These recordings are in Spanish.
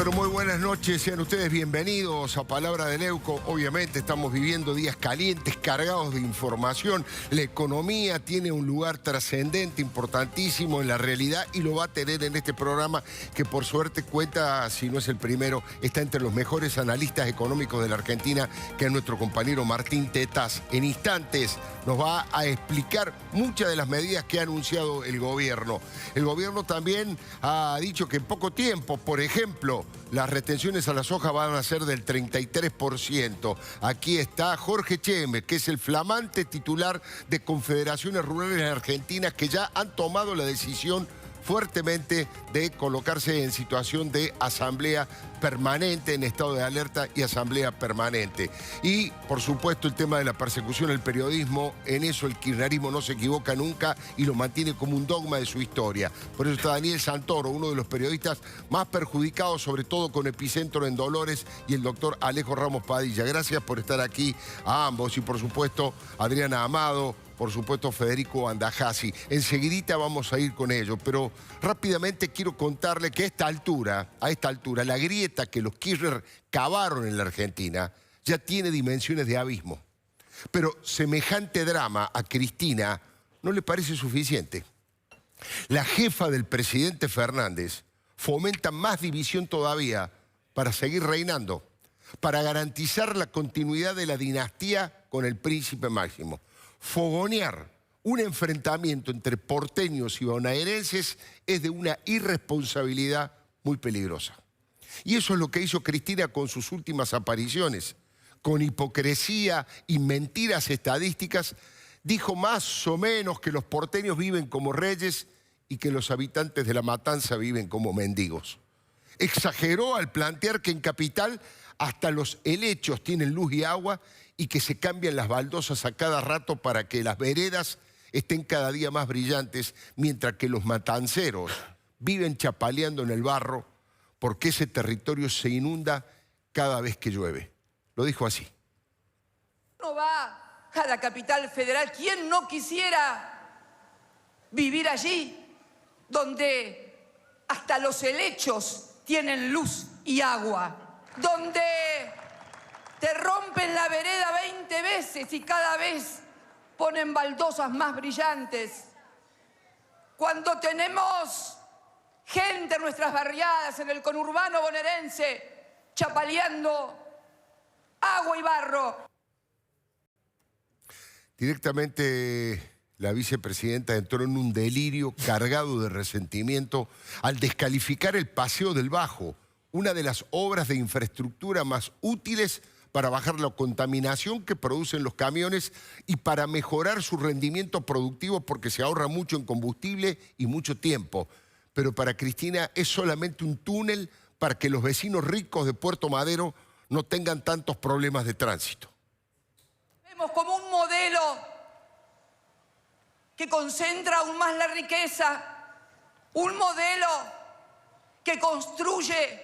pero muy buenas noches. Sean ustedes bienvenidos a Palabra de Leuco. Obviamente estamos viviendo días calientes, cargados de información. La economía tiene un lugar trascendente, importantísimo en la realidad y lo va a tener en este programa que por suerte cuenta, si no es el primero, está entre los mejores analistas económicos de la Argentina, que es nuestro compañero Martín Tetas. En instantes nos va a explicar muchas de las medidas que ha anunciado el gobierno. El gobierno también ha dicho que en poco tiempo, por ejemplo, las retenciones a la soja van a ser del 33%. Aquí está Jorge Cheme, que es el flamante titular de Confederaciones Rurales Argentinas, que ya han tomado la decisión fuertemente de colocarse en situación de asamblea permanente, en estado de alerta y asamblea permanente. Y, por supuesto, el tema de la persecución al periodismo, en eso el kirchnerismo no se equivoca nunca y lo mantiene como un dogma de su historia. Por eso está Daniel Santoro, uno de los periodistas más perjudicados, sobre todo con epicentro en Dolores, y el doctor Alejo Ramos Padilla. Gracias por estar aquí a ambos y, por supuesto, Adriana Amado, por supuesto, Federico Andajasi. Enseguidita vamos a ir con ello, pero rápidamente quiero contarle que a esta altura, la grieta que los Kirchner cavaron en la Argentina ya tiene dimensiones de abismo. Pero semejante drama a Cristina no le parece suficiente. La jefa del presidente Fernández fomenta más división todavía para seguir reinando, para garantizar la continuidad de la dinastía con el príncipe Máximo. Fogonear un enfrentamiento entre porteños y bonaerenses es de una irresponsabilidad muy peligrosa. Y eso es lo que hizo Cristina con sus últimas apariciones. Con hipocresía y mentiras estadísticas, dijo más o menos que los porteños viven como reyes y que los habitantes de La Matanza viven como mendigos. Exageró al plantear que en Capital hasta los helechos tienen luz y agua y que se cambian las baldosas a cada rato para que las veredas estén cada día más brillantes, mientras que los matanceros viven chapaleando en el barro porque ese territorio se inunda cada vez que llueve. Lo dijo así. Uno va a la capital federal. ¿Quién no quisiera vivir allí, donde hasta los helechos tienen luz y agua? Donde te rompen la vereda 20 veces y cada vez ponen baldosas más brillantes. Cuando tenemos gente en nuestras barriadas, en el conurbano bonaerense, chapaleando agua y barro. Directamente la vicepresidenta entró en un delirio cargado de resentimiento al descalificar el Paseo del Bajo, una de las obras de infraestructura más útiles para bajar la contaminación que producen los camiones y para mejorar su rendimiento productivo, porque se ahorra mucho en combustible y mucho tiempo. Pero para Cristina es solamente un túnel para que los vecinos ricos de Puerto Madero no tengan tantos problemas de tránsito. Vemos como un modelo que concentra aún más la riqueza, un modelo que construye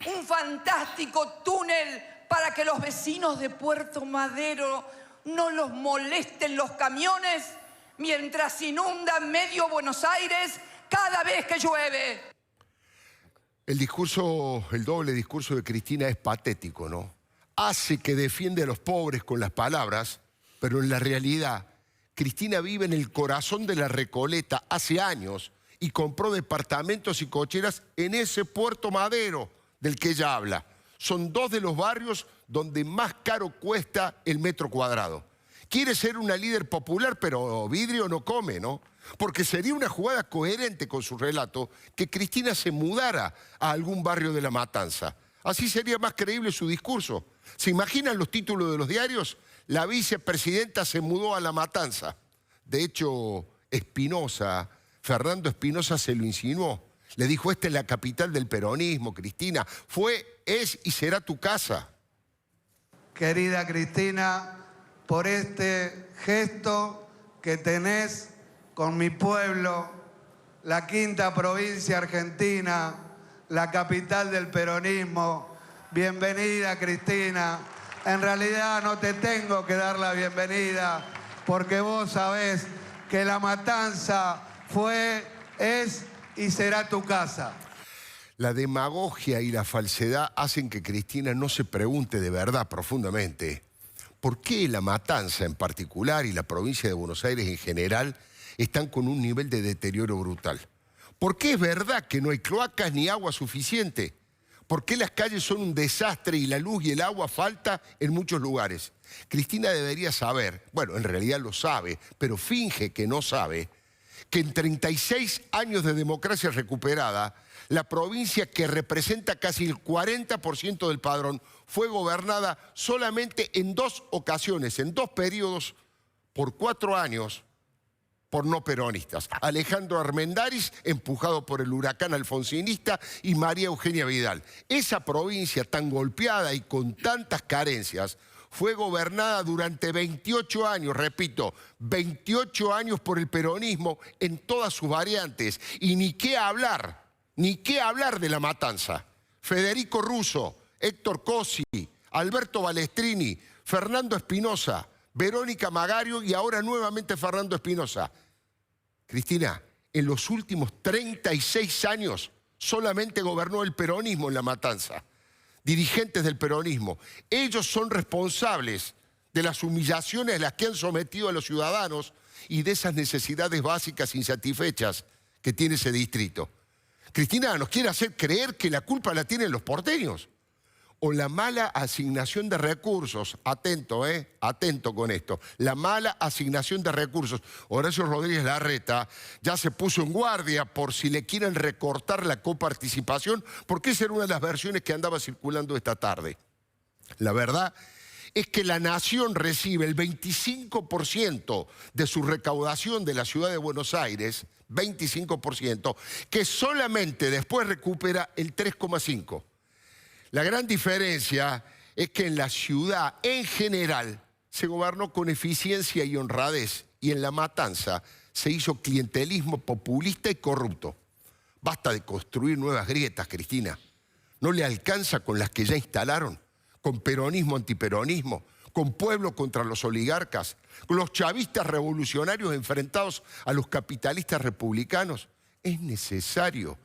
un fantástico túnel para que los vecinos de Puerto Madero no los molesten los camiones mientras inundan medio Buenos Aires cada vez que llueve. El doble discurso de Cristina es patético, ¿no? Hace que defiende a los pobres con las palabras, pero en la realidad, Cristina vive en el corazón de la Recoleta hace años y compró departamentos y cocheras en ese Puerto Madero del que ella habla. Son dos de los barrios donde más caro cuesta el metro cuadrado. Quiere ser una líder popular, pero vidrio no come, ¿no? Porque sería una jugada coherente con su relato que Cristina se mudara a algún barrio de La Matanza. Así sería más creíble su discurso. ¿Se imaginan los títulos de los diarios? La vicepresidenta se mudó a La Matanza. De hecho, Fernando Espinosa se lo insinuó. Le dijo, esta es la capital del peronismo, Cristina. Fue, es y será tu casa. Querida Cristina, por este gesto que tenés con mi pueblo, la quinta provincia argentina, la capital del peronismo. Bienvenida, Cristina. En realidad no te tengo que dar la bienvenida porque vos sabés que La Matanza fue, es y será tu casa. La demagogia y la falsedad hacen que Cristina no se pregunte de verdad profundamente por qué La Matanza en particular y la provincia de Buenos Aires en general están con un nivel de deterioro brutal. ¿Por qué es verdad que no hay cloacas ni agua suficiente? ¿Por qué las calles son un desastre y la luz y el agua falta en muchos lugares? Cristina debería saber, bueno, en realidad lo sabe, pero finge que no sabe, que en 36 años de democracia recuperada, la provincia que representa casi el 40% del padrón fue gobernada solamente en 2 ocasiones, en 2 periodos, por 4 años, por no peronistas. Alejandro Armendáriz, empujado por el huracán alfonsinista, y María Eugenia Vidal. Esa provincia tan golpeada y con tantas carencias fue gobernada durante 28 años, repito, 28 años por el peronismo en todas sus variantes. Y ni qué hablar de La Matanza. Federico Russo, Héctor Cosi, Alberto Balestrini, Fernando Espinosa, Verónica Magario y ahora nuevamente Fernando Espinosa. Cristina, en los últimos 36 años solamente gobernó el peronismo en La Matanza. Dirigentes del peronismo. Ellos son responsables de las humillaciones a las que han sometido a los ciudadanos y de esas necesidades básicas insatisfechas que tiene ese distrito. Cristina nos quiere hacer creer que la culpa la tienen los porteños. O la mala asignación de recursos. Atento, atento con esto. La mala asignación de recursos. Horacio Rodríguez Larreta ya se puso en guardia por si le quieren recortar la coparticipación, porque esa era una de las versiones que andaba circulando esta tarde. La verdad es que la Nación recibe el 25% de su recaudación de la ciudad de Buenos Aires, 25%, que solamente después recupera el 3,5%. La gran diferencia es que en la ciudad en general se gobernó con eficiencia y honradez y en La Matanza se hizo clientelismo populista y corrupto. Basta de construir nuevas grietas, Cristina. ¿No le alcanza con las que ya instalaron? Con peronismo, antiperonismo, con pueblo contra los oligarcas, con los chavistas revolucionarios enfrentados a los capitalistas republicanos. Es necesario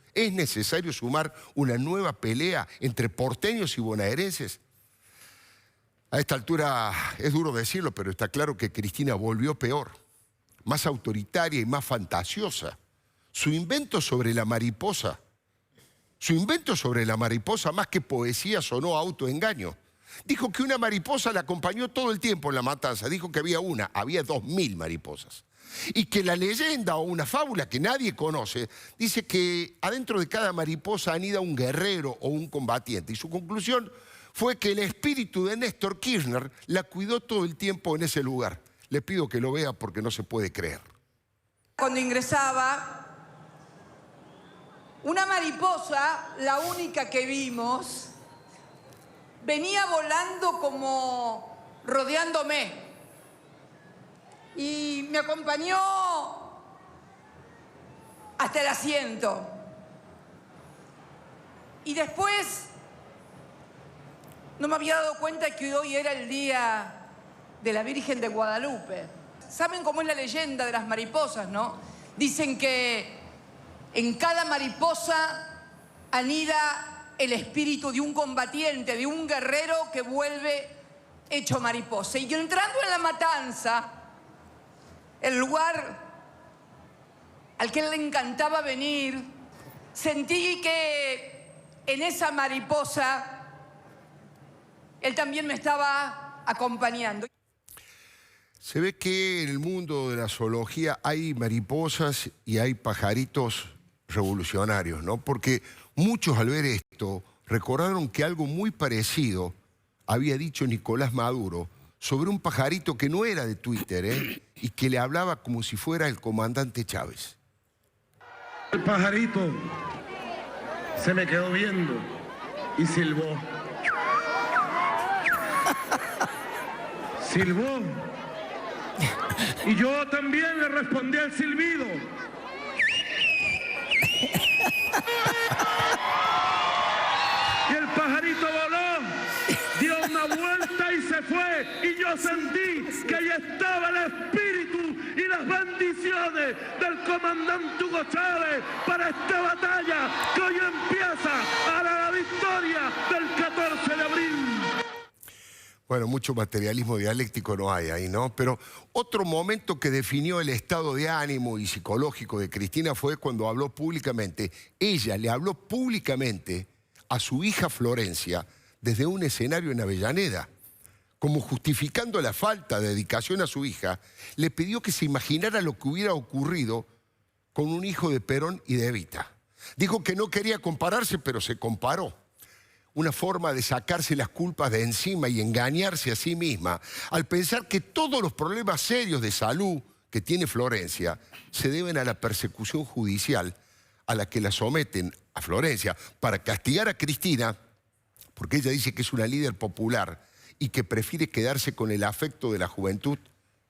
sumar una nueva pelea entre porteños y bonaerenses. A esta altura es duro decirlo, pero está claro que Cristina volvió peor, más autoritaria y más fantasiosa. Su invento sobre la mariposa, más que poesía, sonó a autoengaño. Dijo que una mariposa la acompañó todo el tiempo en La Matanza. Dijo que había 2000 mariposas. Y que la leyenda o una fábula que nadie conoce dice que adentro de cada mariposa anida un guerrero o un combatiente. Y su conclusión fue que el espíritu de Néstor Kirchner la cuidó todo el tiempo en ese lugar. Le pido que lo vea porque no se puede creer. Cuando ingresaba, una mariposa, la única que vimos, venía volando como rodeándome. Y me acompañó hasta el asiento. Y después no me había dado cuenta que hoy era el día de la Virgen de Guadalupe. ¿Saben cómo es la leyenda de las mariposas, no? Dicen que en cada mariposa anida el espíritu de un combatiente, de un guerrero que vuelve hecho mariposa. Y yo entrando en La Matanza, el lugar al que él le encantaba venir, sentí que en esa mariposa él también me estaba acompañando. Se ve que en el mundo de la zoología hay mariposas y hay pajaritos revolucionarios, ¿no? Porque muchos al ver esto recordaron que algo muy parecido había dicho Nicolás Maduro sobre un pajarito que no era de Twitter, y que le hablaba como si fuera el comandante Chávez. El pajarito se me quedó viendo y silbó. Silbó. Y yo también le respondí al silbido. Y el pajarito voló, dio una vuelta y se fue. Y yo sentí que ahí estaba el espíritu y las bendiciones unidades del comandante Hugo Chávez para esta batalla que hoy empieza a la victoria del 14 de abril. Bueno, mucho materialismo dialéctico no hay ahí, ¿no? Pero otro momento que definió el estado de ánimo y psicológico de Cristina fue cuando habló públicamente. Ella le habló públicamente a su hija Florencia desde un escenario en Avellaneda. Como justificando la falta de dedicación a su hija, le pidió que se imaginara lo que hubiera ocurrido con un hijo de Perón y de Evita. Dijo que no quería compararse, pero se comparó. Una forma de sacarse las culpas de encima y engañarse a sí misma al pensar que todos los problemas serios de salud que tiene Florencia se deben a la persecución judicial a la que la someten a Florencia para castigar a Cristina, porque ella dice que es una líder popular y que prefiere quedarse con el afecto de la juventud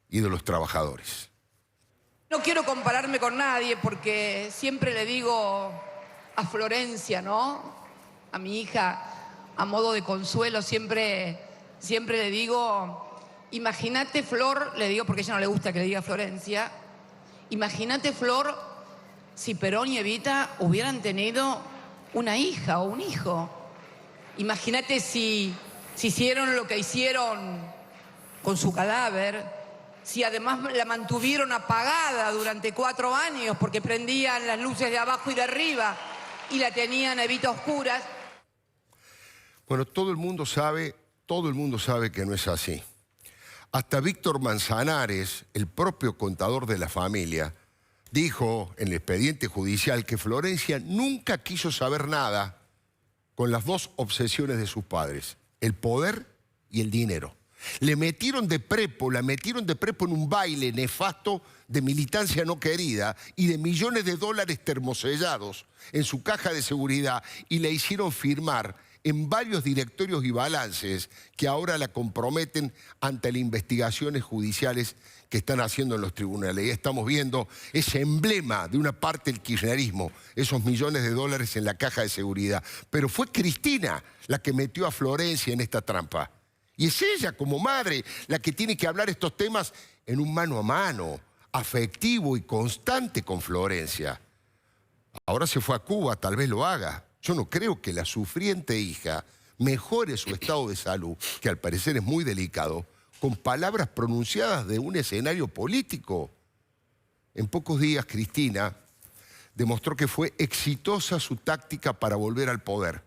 y de los trabajadores. No quiero compararme con nadie porque siempre le digo a Florencia, ¿no? A mi hija, a modo de consuelo, siempre le digo, imagínate, Flor, le digo porque a ella no le gusta que le diga Florencia, imagínate, Flor, si Perón y Evita hubieran tenido una hija o un hijo. Imagínate si hicieron lo que hicieron con su cadáver, si además la mantuvieron apagada durante 4 años porque prendían las luces de abajo y de arriba y la tenían a Evita a oscuras. Bueno, todo el mundo sabe que no es así. Hasta Víctor Manzanares, el propio contador de la familia, dijo en el expediente judicial que Florencia nunca quiso saber nada con las 2 obsesiones de sus padres, el poder y el dinero. La metieron de prepo en un baile nefasto de militancia no querida y de millones de dólares termosellados en su caja de seguridad y la hicieron firmar en varios directorios y balances que ahora la comprometen ante las investigaciones judiciales que están haciendo en los tribunales. Y estamos viendo ese emblema de una parte del kirchnerismo, esos millones de dólares en la caja de seguridad. Pero fue Cristina la que metió a Florencia en esta trampa. Y es ella, como madre, la que tiene que hablar estos temas en un mano a mano, afectivo y constante con Florencia. Ahora se fue a Cuba, tal vez lo haga. Yo no creo que la sufriente hija mejore su estado de salud, que al parecer es muy delicado, con palabras pronunciadas de un escenario político. En pocos días, Cristina demostró que fue exitosa su táctica para volver al poder,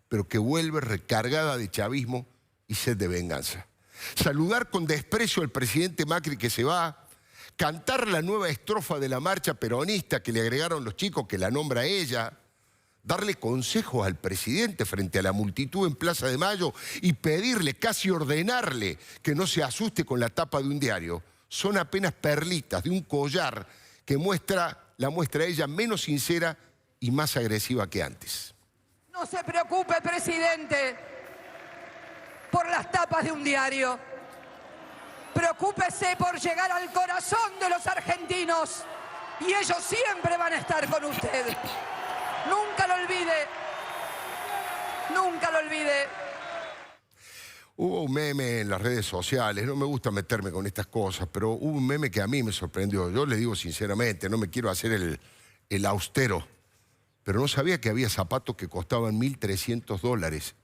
pero que vuelve recargada de chavismo y sed de venganza. Saludar con desprecio al presidente Macri que se va, cantar la nueva estrofa de la marcha peronista que le agregaron los chicos, que la nombra ella, darle consejos al presidente frente a la multitud en Plaza de Mayo y pedirle, casi ordenarle, que no se asuste con la tapa de un diario, son apenas perlitas de un collar que la muestra a ella menos sincera y más agresiva que antes. No se preocupe, presidente, por las tapas de un diario. Preocúpese por llegar al corazón de los argentinos y ellos siempre van a estar con usted. Nunca lo olvide. Nunca lo olvide. Hubo un meme en las redes sociales, no me gusta meterme con estas cosas, pero hubo un meme que a mí me sorprendió. Yo le digo sinceramente, no me quiero hacer el austero, pero no sabía que había zapatos que costaban $1.300.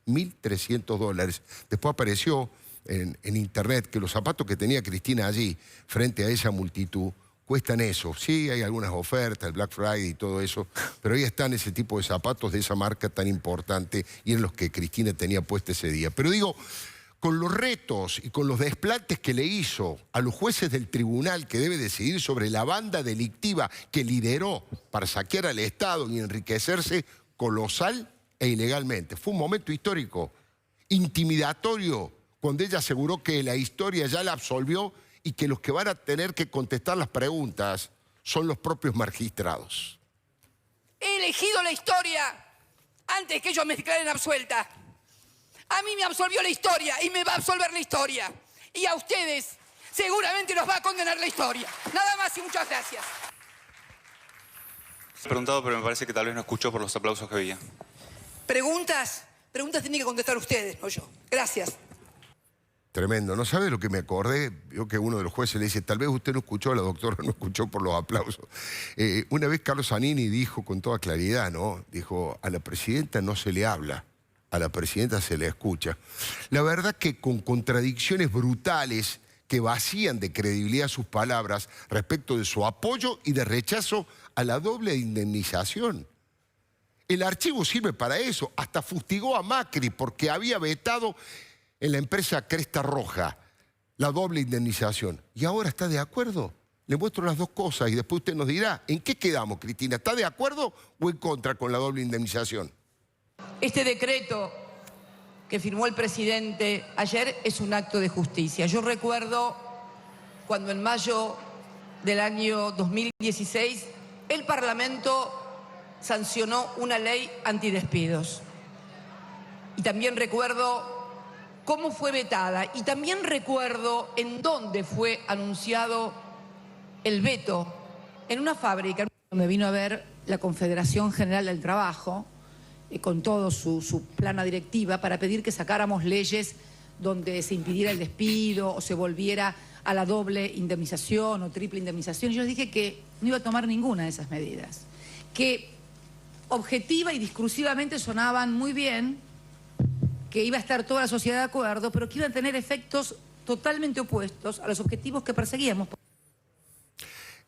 $1.300. Después apareció en internet que los zapatos que tenía Cristina allí, frente a esa multitud, cuestan eso. Sí, hay algunas ofertas, el Black Friday y todo eso, pero ahí están ese tipo de zapatos de esa marca tan importante y en los que Cristina tenía puesto ese día. Pero digo, con los retos y con los desplantes que le hizo a los jueces del tribunal que debe decidir sobre la banda delictiva que lideró para saquear al Estado y enriquecerse colosal e ilegalmente. Fue un momento histórico, intimidatorio, cuando ella aseguró que la historia ya la absolvió y que los que van a tener que contestar las preguntas son los propios magistrados. He elegido la historia antes que ellos me declaren absuelta. A mí me absolvió la historia y me va a absolver la historia. Y a ustedes seguramente los va a condenar la historia. Nada más y muchas gracias. He preguntado, pero me parece que tal vez no escuchó por los aplausos que había. Preguntas tienen que contestar ustedes, no yo. Gracias. Tremendo. ¿No sabe lo que me acordé? Yo que uno de los jueces le dice, tal vez usted no escuchó, la doctora no escuchó por los aplausos. Una vez Carlos Zanini dijo con toda claridad, ¿no? Dijo, a la presidenta no se le habla, a la presidenta se le escucha. La verdad que con contradicciones brutales que vacían de credibilidad sus palabras respecto de su apoyo y de rechazo a la doble indemnización. El archivo sirve para eso. Hasta fustigó a Macri porque había vetado en la empresa Cresta Roja la doble indemnización. ¿Y ahora está de acuerdo? Le muestro las dos cosas y después usted nos dirá, ¿en qué quedamos, Cristina? ¿Está de acuerdo o en contra con la doble indemnización? Este decreto que firmó el presidente ayer es un acto de justicia. Yo recuerdo cuando en mayo del año 2016 el Parlamento sancionó una ley antidespidos. Y también recuerdo cómo fue vetada y también recuerdo en dónde fue anunciado el veto, en una fábrica. Me vino a ver la Confederación General del Trabajo con todo su plana directiva para pedir que sacáramos leyes donde se impidiera el despido o se volviera a la doble indemnización o triple indemnización. Y yo les dije que no iba a tomar ninguna de esas medidas, que objetiva y discursivamente sonaban muy bien, que iba a estar toda la sociedad de acuerdo, pero que iban a tener efectos totalmente opuestos a los objetivos que perseguíamos.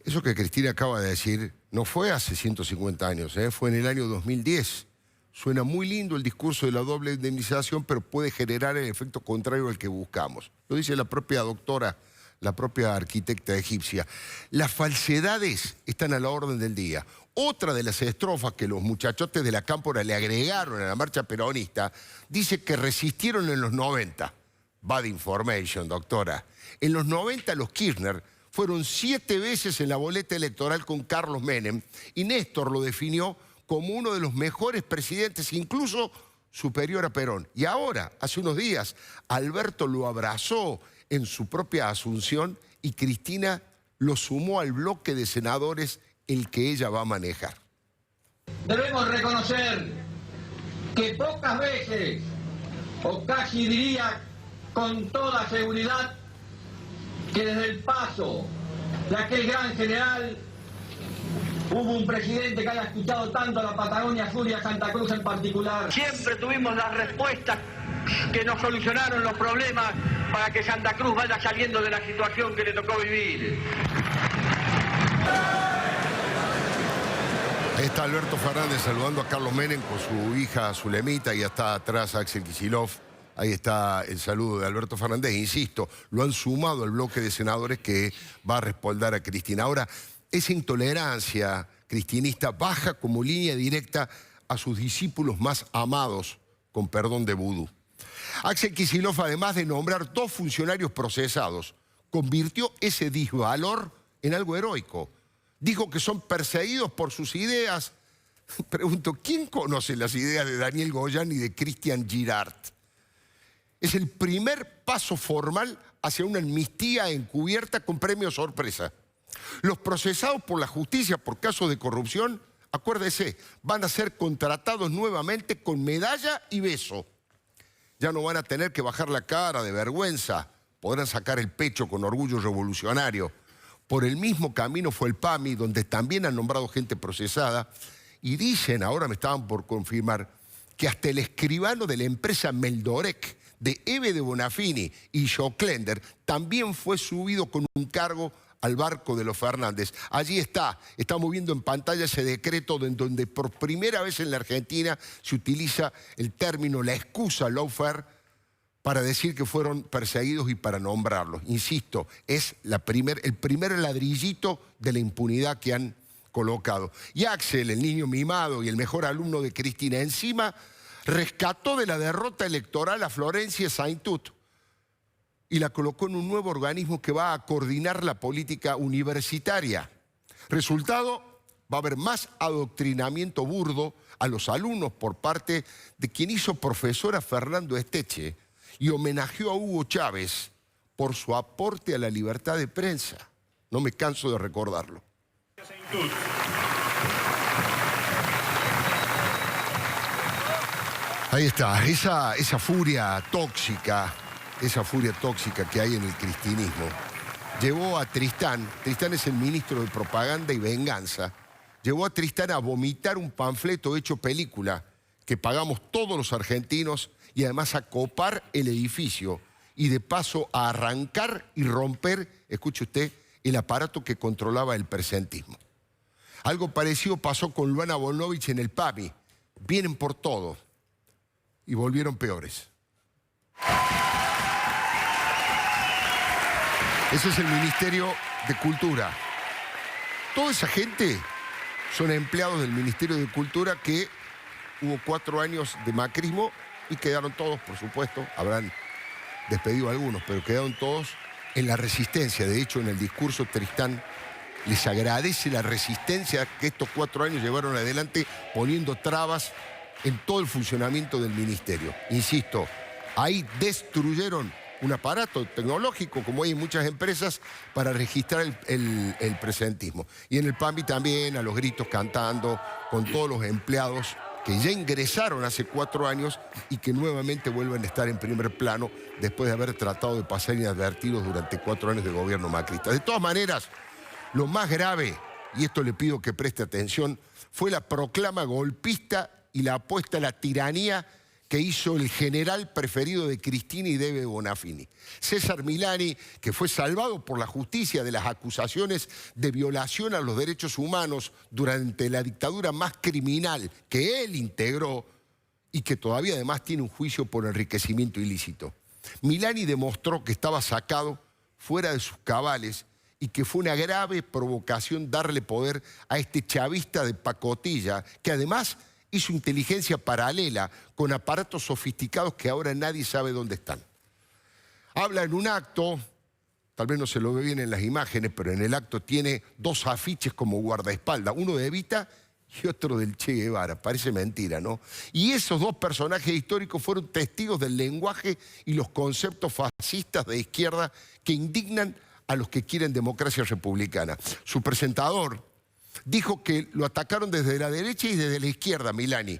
Eso que Cristina acaba de decir no fue hace 150 años, fue en el año 2010. Suena muy lindo el discurso de la doble indemnización, pero puede generar el efecto contrario al que buscamos. Lo dice la propia doctora, la propia arquitecta egipcia. Las falsedades están a la orden del día. Otra de las estrofas que los muchachotes de la Cámpora le agregaron a la marcha peronista dice que resistieron en los 90. Bad information, doctora. En los 90 los Kirchner fueron 7 veces en la boleta electoral con Carlos Menem y Néstor lo definió como uno de los mejores presidentes, incluso superior a Perón. Y ahora, hace unos días, Alberto lo abrazó en su propia asunción y Cristina lo sumó al bloque de senadores el que ella va a manejar. Debemos reconocer que pocas veces, o casi diría con toda seguridad, que desde el paso de aquel gran general hubo un presidente que haya escuchado tanto a la Patagonia Sur y a Santa Cruz en particular. Siempre tuvimos las respuestas que nos solucionaron los problemas para que Santa Cruz vaya saliendo de la situación que le tocó vivir. Ahí está Alberto Fernández saludando a Carlos Menem con su hija Zulemita y está atrás Axel Kicillof. Ahí está el saludo de Alberto Fernández. Insisto, lo han sumado al bloque de senadores que va a respaldar a Cristina. Ahora, esa intolerancia cristinista baja como línea directa a sus discípulos más amados, con perdón de vudú. Axel Kicillof, además de nombrar 2 funcionarios procesados, convirtió ese disvalor en algo heroico. Dijo que son perseguidos por sus ideas. Pregunto, ¿quién conoce las ideas de Daniel Goyan y de Christian Girard? Es el primer paso formal hacia una amnistía encubierta con premio sorpresa. Los procesados por la justicia por casos de corrupción, acuérdese, van a ser contratados nuevamente con medalla y beso. Ya no van a tener que bajar la cara de vergüenza, podrán sacar el pecho con orgullo revolucionario. Por el mismo camino fue el PAMI, donde también han nombrado gente procesada, y dicen, ahora me estaban por confirmar, que hasta el escribano de la empresa Meldorec, de Eve de Bonafini y Joclender, también fue subido con un cargo al barco de los Fernández. Allí estamos viendo en pantalla ese decreto donde por primera vez en la Argentina se utiliza el término, la excusa lawfare, para decir que fueron perseguidos y para nombrarlos. Insisto, es el primer ladrillito de la impunidad que han colocado. Y Axel, el niño mimado y el mejor alumno de Cristina, encima rescató de la derrota electoral a Florencia Saintut y la colocó en un nuevo organismo que va a coordinar la política universitaria. Resultado, va a haber más adoctrinamiento burdo a los alumnos por parte de quien hizo profesor a Fernando Esteche y homenajeó a Hugo Chávez por su aporte a la libertad de prensa. No me canso de recordarlo. Ahí está, esa furia tóxica esa furia tóxica que hay en el cristinismo, llevó a Tristán es el ministro de Propaganda y Venganza, llevó a Tristán a vomitar un panfleto hecho película que pagamos todos los argentinos y además a copar el edificio y de paso a arrancar y romper, escuche usted, el aparato que controlaba el presentismo. Algo parecido pasó con Luana Bonovich en el PAMI. Vienen por todo y volvieron peores. Ese es el Ministerio de Cultura. Toda esa gente son empleados del Ministerio de Cultura que hubo 4 años de macrismo y quedaron todos, por supuesto, habrán despedido a algunos, pero quedaron todos en la resistencia. De hecho, en el discurso Tristán les agradece la resistencia que estos 4 años llevaron adelante poniendo trabas en todo el funcionamiento del ministerio. Insisto, ahí destruyeron un aparato tecnológico, como hay en muchas empresas, para registrar el presentismo. Y en el PAMI también, a los gritos cantando, con todos los empleados que ya ingresaron hace 4 años y que nuevamente vuelven a estar en primer plano después de haber tratado de pasar inadvertidos durante 4 años de gobierno macrista. De todas maneras, lo más grave, y esto le pido que preste atención, fue la proclama golpista y la apuesta a la tiranía que hizo el general preferido de Cristina y Debe Bonafini. César Milani, que fue salvado por la justicia de las acusaciones de violación a los derechos humanos durante la dictadura más criminal que él integró y que todavía además tiene un juicio por enriquecimiento ilícito. Milani demostró que estaba sacado fuera de sus cabales y que fue una grave provocación darle poder a este chavista de pacotilla, que además hizo inteligencia paralela con aparatos sofisticados que ahora nadie sabe dónde están. Habla en un acto, tal vez no se lo ve bien en las imágenes, pero en el acto tiene 2 afiches como guardaespaldas, uno de Evita y otro del Che Guevara. Parece mentira, ¿no? Y esos 2 personajes históricos fueron testigos del lenguaje y los conceptos fascistas de izquierda que indignan a los que quieren democracia republicana. Su presentador dijo que lo atacaron desde la derecha y desde la izquierda, Milani,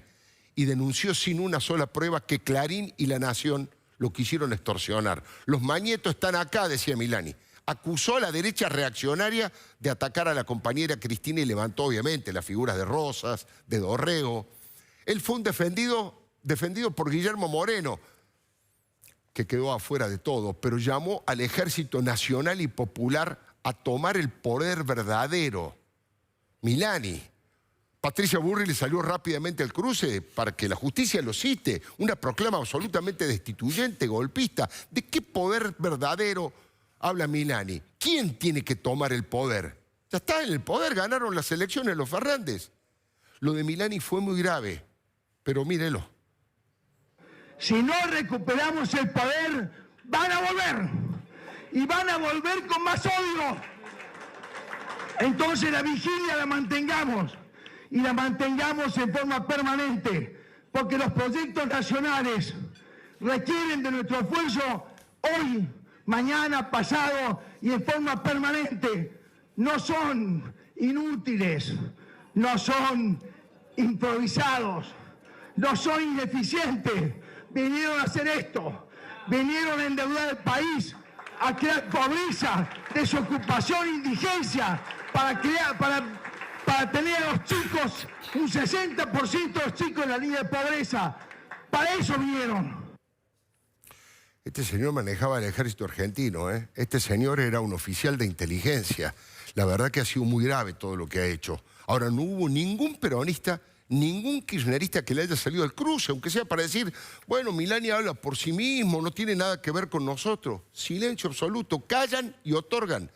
y denunció sin una sola prueba que Clarín y La Nación lo quisieron extorsionar. Los mañetos están acá, decía Milani. Acusó a la derecha reaccionaria de atacar a la compañera Cristina y levantó obviamente las figuras de Rosas, de Dorrego. Él fue un defendido por Guillermo Moreno, que quedó afuera de todo, pero llamó al Ejército Nacional y Popular a tomar el poder verdadero. Milani. Patricia Burri le salió rápidamente al cruce para que la justicia lo cite. Una proclama absolutamente destituyente, golpista. ¿De qué poder verdadero habla Milani? ¿Quién tiene que tomar el poder? Ya está en el poder, ganaron las elecciones los Fernández. Lo de Milani fue muy grave, pero mírelo. Si no recuperamos el poder, van a volver. Y van a volver con más odio. Entonces la vigilia la mantengamos y la mantengamos en forma permanente, porque los proyectos nacionales requieren de nuestro esfuerzo hoy, mañana, pasado y en forma permanente. No son inútiles, no son improvisados, no son ineficientes. Vinieron a hacer esto, vinieron a endeudar el país, a crear pobreza, desocupación, indigencia, para tener a los chicos, un 60% de los chicos en la línea de pobreza. Para eso vinieron. Este señor manejaba el ejército argentino, ¿eh? Este señor era un oficial de inteligencia. La verdad que ha sido muy grave todo lo que ha hecho. Ahora, no hubo ningún peronista, ningún kirchnerista que le haya salido al cruce, aunque sea para decir, bueno, Milani habla por sí mismo, no tiene nada que ver con nosotros. Silencio absoluto, callan y otorgan.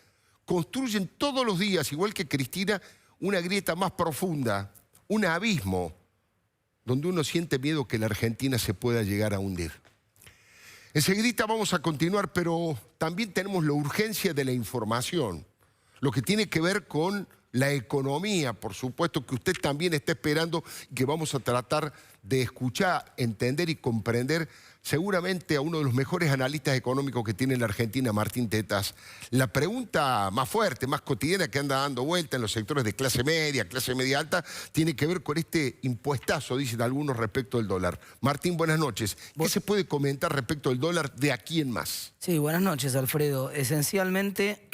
Construyen todos los días, igual que Cristina, una grieta más profunda, un abismo, donde uno siente miedo que la Argentina se pueda llegar a hundir. Enseguida vamos a continuar, pero también tenemos la urgencia de la información, lo que tiene que ver con la economía, por supuesto, que usted también está esperando y que vamos a tratar de escuchar, entender y comprender seguramente a uno de los mejores analistas económicos que tiene la Argentina, Martín Tetas. La pregunta más fuerte, más cotidiana que anda dando vuelta en los sectores de clase media alta, tiene que ver con este impuestazo, dicen algunos, respecto del dólar. Martín, buenas noches. ¿Qué se puede comentar respecto del dólar de aquí en más? Sí, buenas noches, Alfredo. Esencialmente,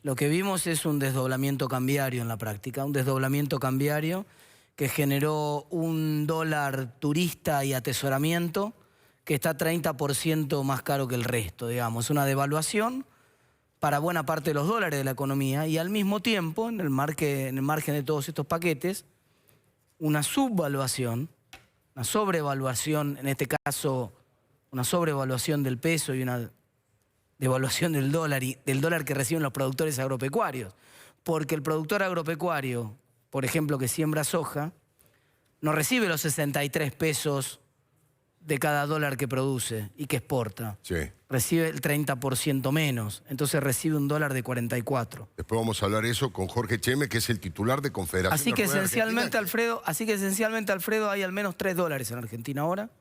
lo que vimos es un desdoblamiento cambiario en la práctica, un desdoblamiento cambiario que generó un dólar turista y atesoramiento que está 30% más caro que el resto, digamos. Una devaluación para buena parte de los dólares de la economía y al mismo tiempo, en el margen de todos estos paquetes, una subvaluación, una sobrevaluación, en este caso, una sobrevaluación del peso y una devaluación del dólar que reciben los productores agropecuarios. Porque el productor agropecuario, por ejemplo, que siembra soja, no recibe los 63 pesos de cada dólar que produce y que exporta. Sí. Recibe el 30% menos, entonces recibe un dólar de 44. Después vamos a hablar eso con Jorge Cheme, que es el titular de Confederación. Así que de Rueda esencialmente, Argentina. Alfredo, hay al menos 3 dólares en Argentina ahora.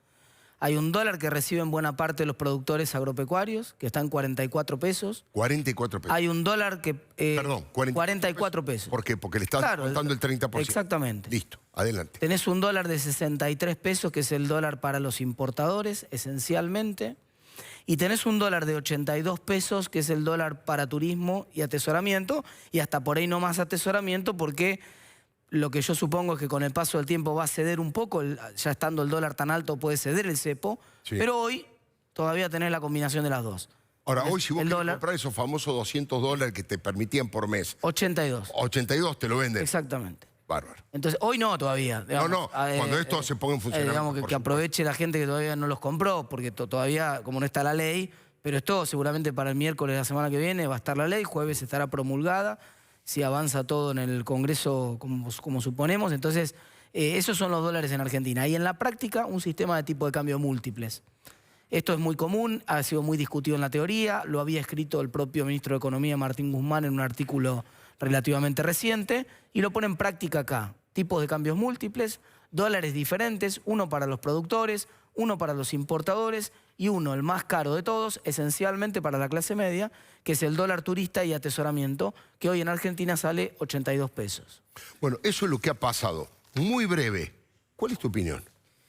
Hay un dólar que reciben buena parte de los productores agropecuarios, que está en 44 pesos. 44 pesos. Hay un dólar que... Perdón, 44 pesos. ¿Por qué? Porque le estás contando el 30%. Exactamente. Listo, adelante. Tenés un dólar de 63 pesos, que es el dólar para los importadores, esencialmente. Y tenés un dólar de 82 pesos, que es el dólar para turismo y atesoramiento. Y hasta por ahí no más atesoramiento, porque lo que yo supongo es que con el paso del tiempo va a ceder un poco, ya estando el dólar tan alto puede ceder el cepo, sí. Pero hoy todavía tenés la combinación de las dos. Ahora, hoy si vos querés comprar esos famosos 200 dólares que te permitían por mes. 82. 82 te lo venden. Exactamente. Bárbaro. Entonces, hoy no todavía. Digamos, cuando esto se ponga en funcionamiento. Digamos que aproveche la gente que todavía no los compró, porque todavía, como no está la ley, pero esto seguramente para el miércoles de la semana que viene va a estar la ley, jueves estará promulgada, si avanza todo en el Congreso como suponemos. Entonces, esos son los dólares en Argentina. Y en la práctica, un sistema de tipo de cambio múltiples. Esto es muy común, ha sido muy discutido en la teoría, lo había escrito el propio ministro de Economía, Martín Guzmán, en un artículo relativamente reciente, y lo pone en práctica acá. Tipos de cambios múltiples, dólares diferentes, uno para los productores, uno para los importadores y uno, el más caro de todos, esencialmente para la clase media, que es el dólar turista y atesoramiento, que hoy en Argentina sale 82 pesos. Bueno, eso es lo que ha pasado. Muy breve, ¿cuál es tu opinión?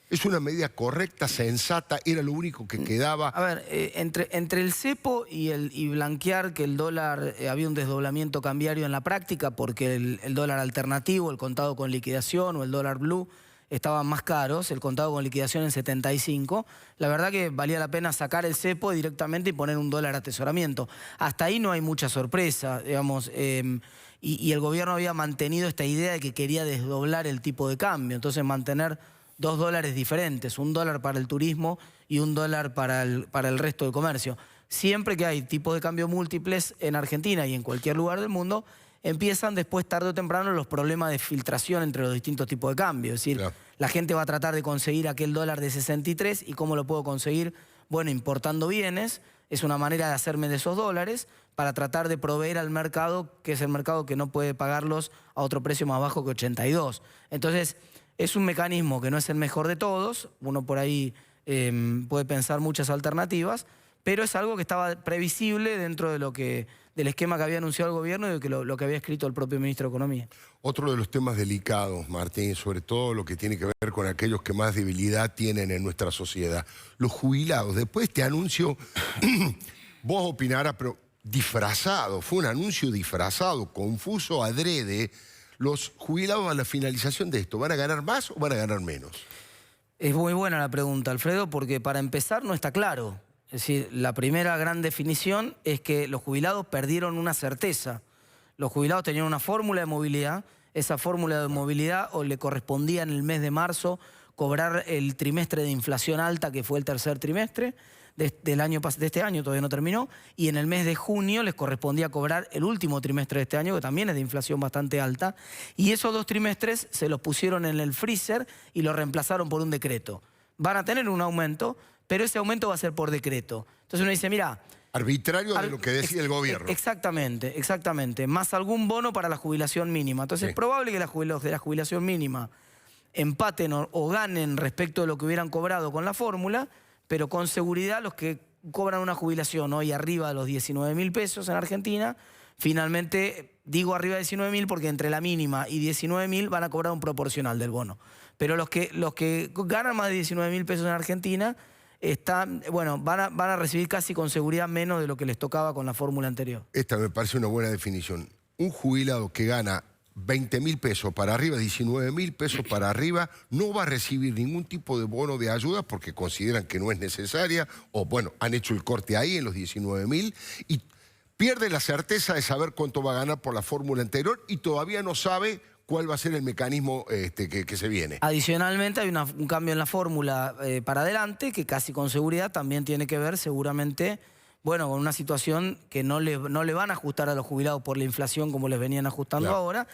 ¿Es una medida correcta, sensata? ¿Era lo único que quedaba? A ver, entre el cepo y blanquear que el dólar, había un desdoblamiento cambiario en la práctica, porque el dólar alternativo, el contado con liquidación o el dólar blue, estaban más caros, el contado con liquidación en 75, la verdad que valía la pena sacar el cepo directamente y poner un dólar atesoramiento. Hasta ahí no hay mucha sorpresa, digamos, y el gobierno había mantenido esta idea de que quería desdoblar el tipo de cambio, entonces mantener 2 dólares diferentes, un dólar para el turismo y un dólar para el resto del comercio. Siempre que hay tipos de cambio múltiples en Argentina y en cualquier lugar del mundo, empiezan después, tarde o temprano, los problemas de filtración entre los distintos tipos de cambio. Es decir, la gente va a tratar de conseguir aquel dólar de 63, ¿y cómo lo puedo conseguir? Bueno, importando bienes, es una manera de hacerme de esos dólares para tratar de proveer al mercado, que es el mercado que no puede pagarlos a otro precio más bajo que 82. Entonces, es un mecanismo que no es el mejor de todos, uno por ahí puede pensar muchas alternativas, pero es algo que estaba previsible dentro de del esquema que había anunciado el gobierno y de lo que había escrito el propio ministro de Economía. Otro de los temas delicados, Martín, sobre todo lo que tiene que ver con aquellos que más debilidad tienen en nuestra sociedad. Los jubilados. Después de este anuncio, vos opinarás, pero disfrazado, fue un anuncio disfrazado, confuso, adrede. ¿Los jubilados a la finalización de esto van a ganar más o van a ganar menos? Es muy buena la pregunta, Alfredo, porque para empezar no está claro. Es decir, la primera gran definición es que los jubilados perdieron una certeza. Los jubilados tenían una fórmula de movilidad, esa fórmula de movilidad o le correspondía en el mes de marzo cobrar el trimestre de inflación alta, que fue el tercer trimestre de este año, todavía no terminó, y en el mes de junio les correspondía cobrar el último trimestre de este año, que también es de inflación bastante alta, y esos 2 trimestres se los pusieron en el freezer y lo reemplazaron por un decreto. Van a tener un aumento, pero ese aumento va a ser por decreto. Entonces uno dice, mira, Arbitrario de lo que decide el gobierno. Exactamente, exactamente. Más algún bono para la jubilación mínima. Entonces es probable que los de la jubilación mínima empaten o ganen respecto de lo que hubieran cobrado con la fórmula, pero con seguridad los que cobran una jubilación hoy arriba de los 19.000 pesos en Argentina, finalmente, digo arriba de 19.000 porque entre la mínima y 19.000 van a cobrar un proporcional del bono. Pero los que ganan más de 19.000 pesos en Argentina van a recibir casi con seguridad menos de lo que les tocaba con la fórmula anterior. Esta me parece una buena definición. Un jubilado que gana 20.000 pesos para arriba, 19.000 pesos para arriba, no va a recibir ningún tipo de bono de ayuda porque consideran que no es necesaria, o bueno, han hecho el corte ahí en los 19.000 y pierde la certeza de saber cuánto va a ganar por la fórmula anterior y todavía no sabe cuál va a ser el mecanismo que se viene. Adicionalmente hay un cambio en la fórmula para adelante que casi con seguridad también tiene que ver seguramente, bueno, con una situación que no le van a ajustar a los jubilados por la inflación como les venían ajustando ahora.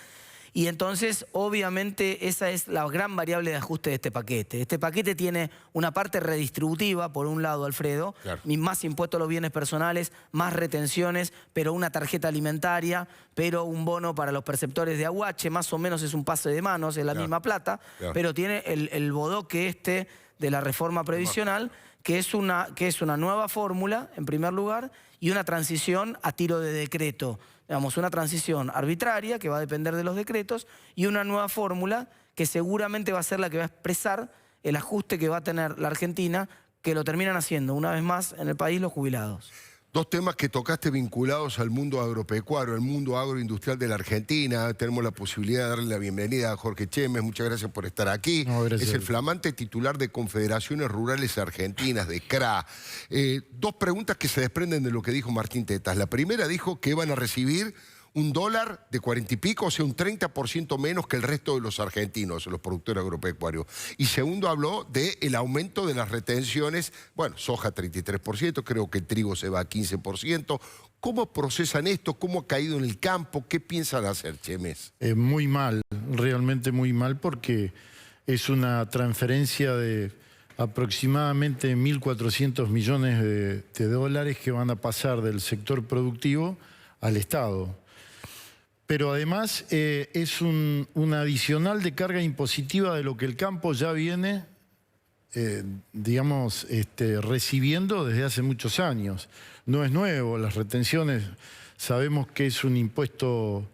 Y entonces, obviamente, esa es la gran variable de ajuste de este paquete. Este paquete tiene una parte redistributiva, por un lado, Alfredo, más impuestos a los bienes personales, más retenciones, pero una tarjeta alimentaria, pero un bono para los perceptores de aguache, más o menos es un pase de manos, es la misma plata, pero tiene el bodoque de la reforma previsional, que es una nueva fórmula, en primer lugar, y una transición a tiro de decreto. Digamos, una transición arbitraria que va a depender de los decretos y una nueva fórmula que seguramente va a ser la que va a expresar el ajuste que va a tener la Argentina, que lo terminan haciendo una vez más en el país los jubilados. Dos temas que tocaste vinculados al mundo agropecuario, al mundo agroindustrial de la Argentina. Tenemos la posibilidad de darle la bienvenida a Jorge Chemes. Muchas gracias por estar aquí. No, es el flamante titular de Confederaciones Rurales Argentinas, de CRA. Dos preguntas que se desprenden de lo que dijo Martín Tetas. La primera dijo que van a recibir $1 de 40 y pico, o sea, un 30% menos que el resto de los argentinos, los productores agropecuarios. Y segundo, habló del aumento de las retenciones, bueno, soja 33%, creo que el trigo se va a 15%. ¿Cómo procesan esto? ¿Cómo ha caído en el campo? ¿Qué piensan hacer, Chemes? Muy mal, realmente muy mal, porque es una transferencia de aproximadamente 1.400 millones de dólares que van a pasar del sector productivo al Estado. Pero además es un adicional de carga impositiva de lo que el campo ya viene, digamos, recibiendo desde hace muchos años. No es nuevo, las retenciones sabemos que es un impuesto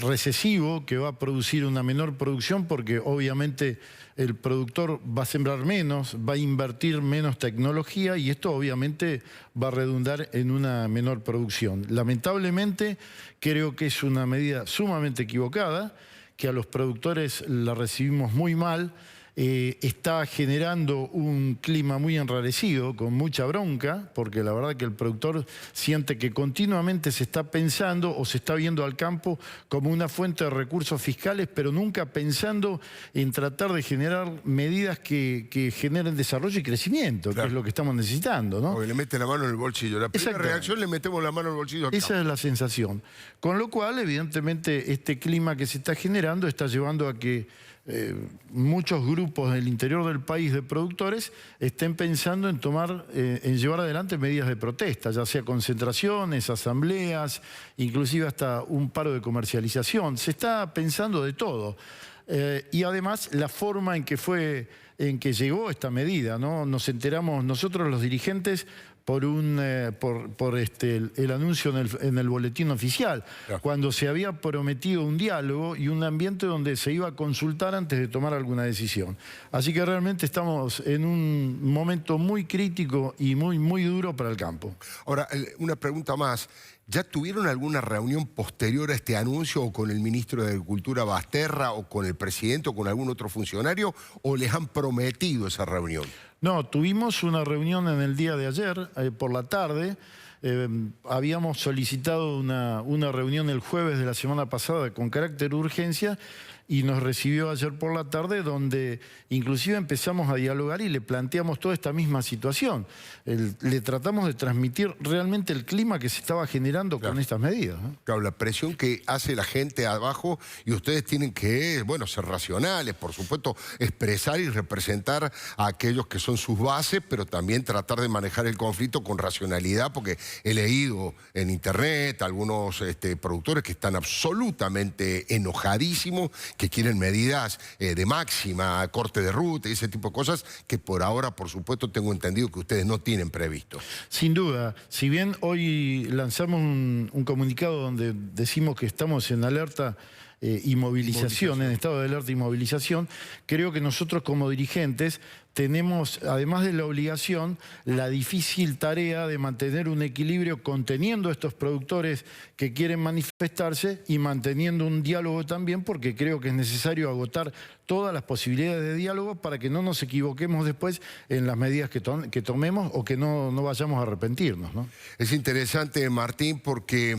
recesivo que va a producir una menor producción porque obviamente el productor va a sembrar menos, va a invertir menos tecnología y esto obviamente va a redundar en una menor producción. Lamentablemente creo que es una medida sumamente equivocada, que a los productores la recibimos muy mal. Está generando un clima muy enrarecido, con mucha bronca, porque la verdad que el productor siente que continuamente se está pensando o se está viendo al campo como una fuente de recursos fiscales, pero nunca pensando en tratar de generar medidas que generen desarrollo y crecimiento, que es lo que estamos necesitando, ¿no? Porque le mete la mano en el bolsillo. La primera reacción le metemos la mano en el bolsillo acá. Esa es la sensación. Con lo cual, evidentemente, este clima que se está generando está llevando a que muchos grupos del interior del país de productores estén pensando en llevar adelante medidas de protesta, ya sea concentraciones, asambleas, inclusive hasta un paro de comercialización. Se está pensando de todo. Y además la forma en que llegó esta medida, ¿no? Nos enteramos nosotros los dirigentes por el anuncio en el boletín oficial, cuando se había prometido un diálogo y un ambiente donde se iba a consultar antes de tomar alguna decisión. Así que realmente estamos en un momento muy crítico y muy duro para el campo. Ahora, una pregunta más. ¿Ya tuvieron alguna reunión posterior a este anuncio o con el ministro de Agricultura Basterra o con el presidente o con algún otro funcionario o les han prometido esa reunión? No, tuvimos una reunión en el día de ayer, por la tarde. Habíamos solicitado una reunión el jueves de la semana pasada con carácter de urgencia y nos recibió ayer por la tarde, donde inclusive empezamos a dialogar y le planteamos toda esta misma situación. Le tratamos de transmitir realmente el clima que se estaba generando con estas medidas, ¿no? Claro, la presión que hace la gente abajo, y ustedes tienen que, bueno, ser racionales, por supuesto, expresar y representar a aquellos que son sus bases, pero también tratar de manejar el conflicto con racionalidad, porque he leído en internet algunos productores que están absolutamente enojadísimos, que quieren medidas de máxima, corte de ruta y ese tipo de cosas, que por ahora, por supuesto, tengo entendido que ustedes no tienen previsto. Sin duda, si bien hoy lanzamos un comunicado donde decimos que estamos en alerta y movilización, en estado de alerta y movilización, creo que nosotros como dirigentes tenemos, además de la obligación, la difícil tarea de mantener un equilibrio conteniendo a estos productores que quieren manifestarse y manteniendo un diálogo también, porque creo que es necesario agotar todas las posibilidades de diálogo para que no nos equivoquemos después en las medidas que tomemos o que no vayamos a arrepentirnos, ¿no? Es interesante, Martín, porque...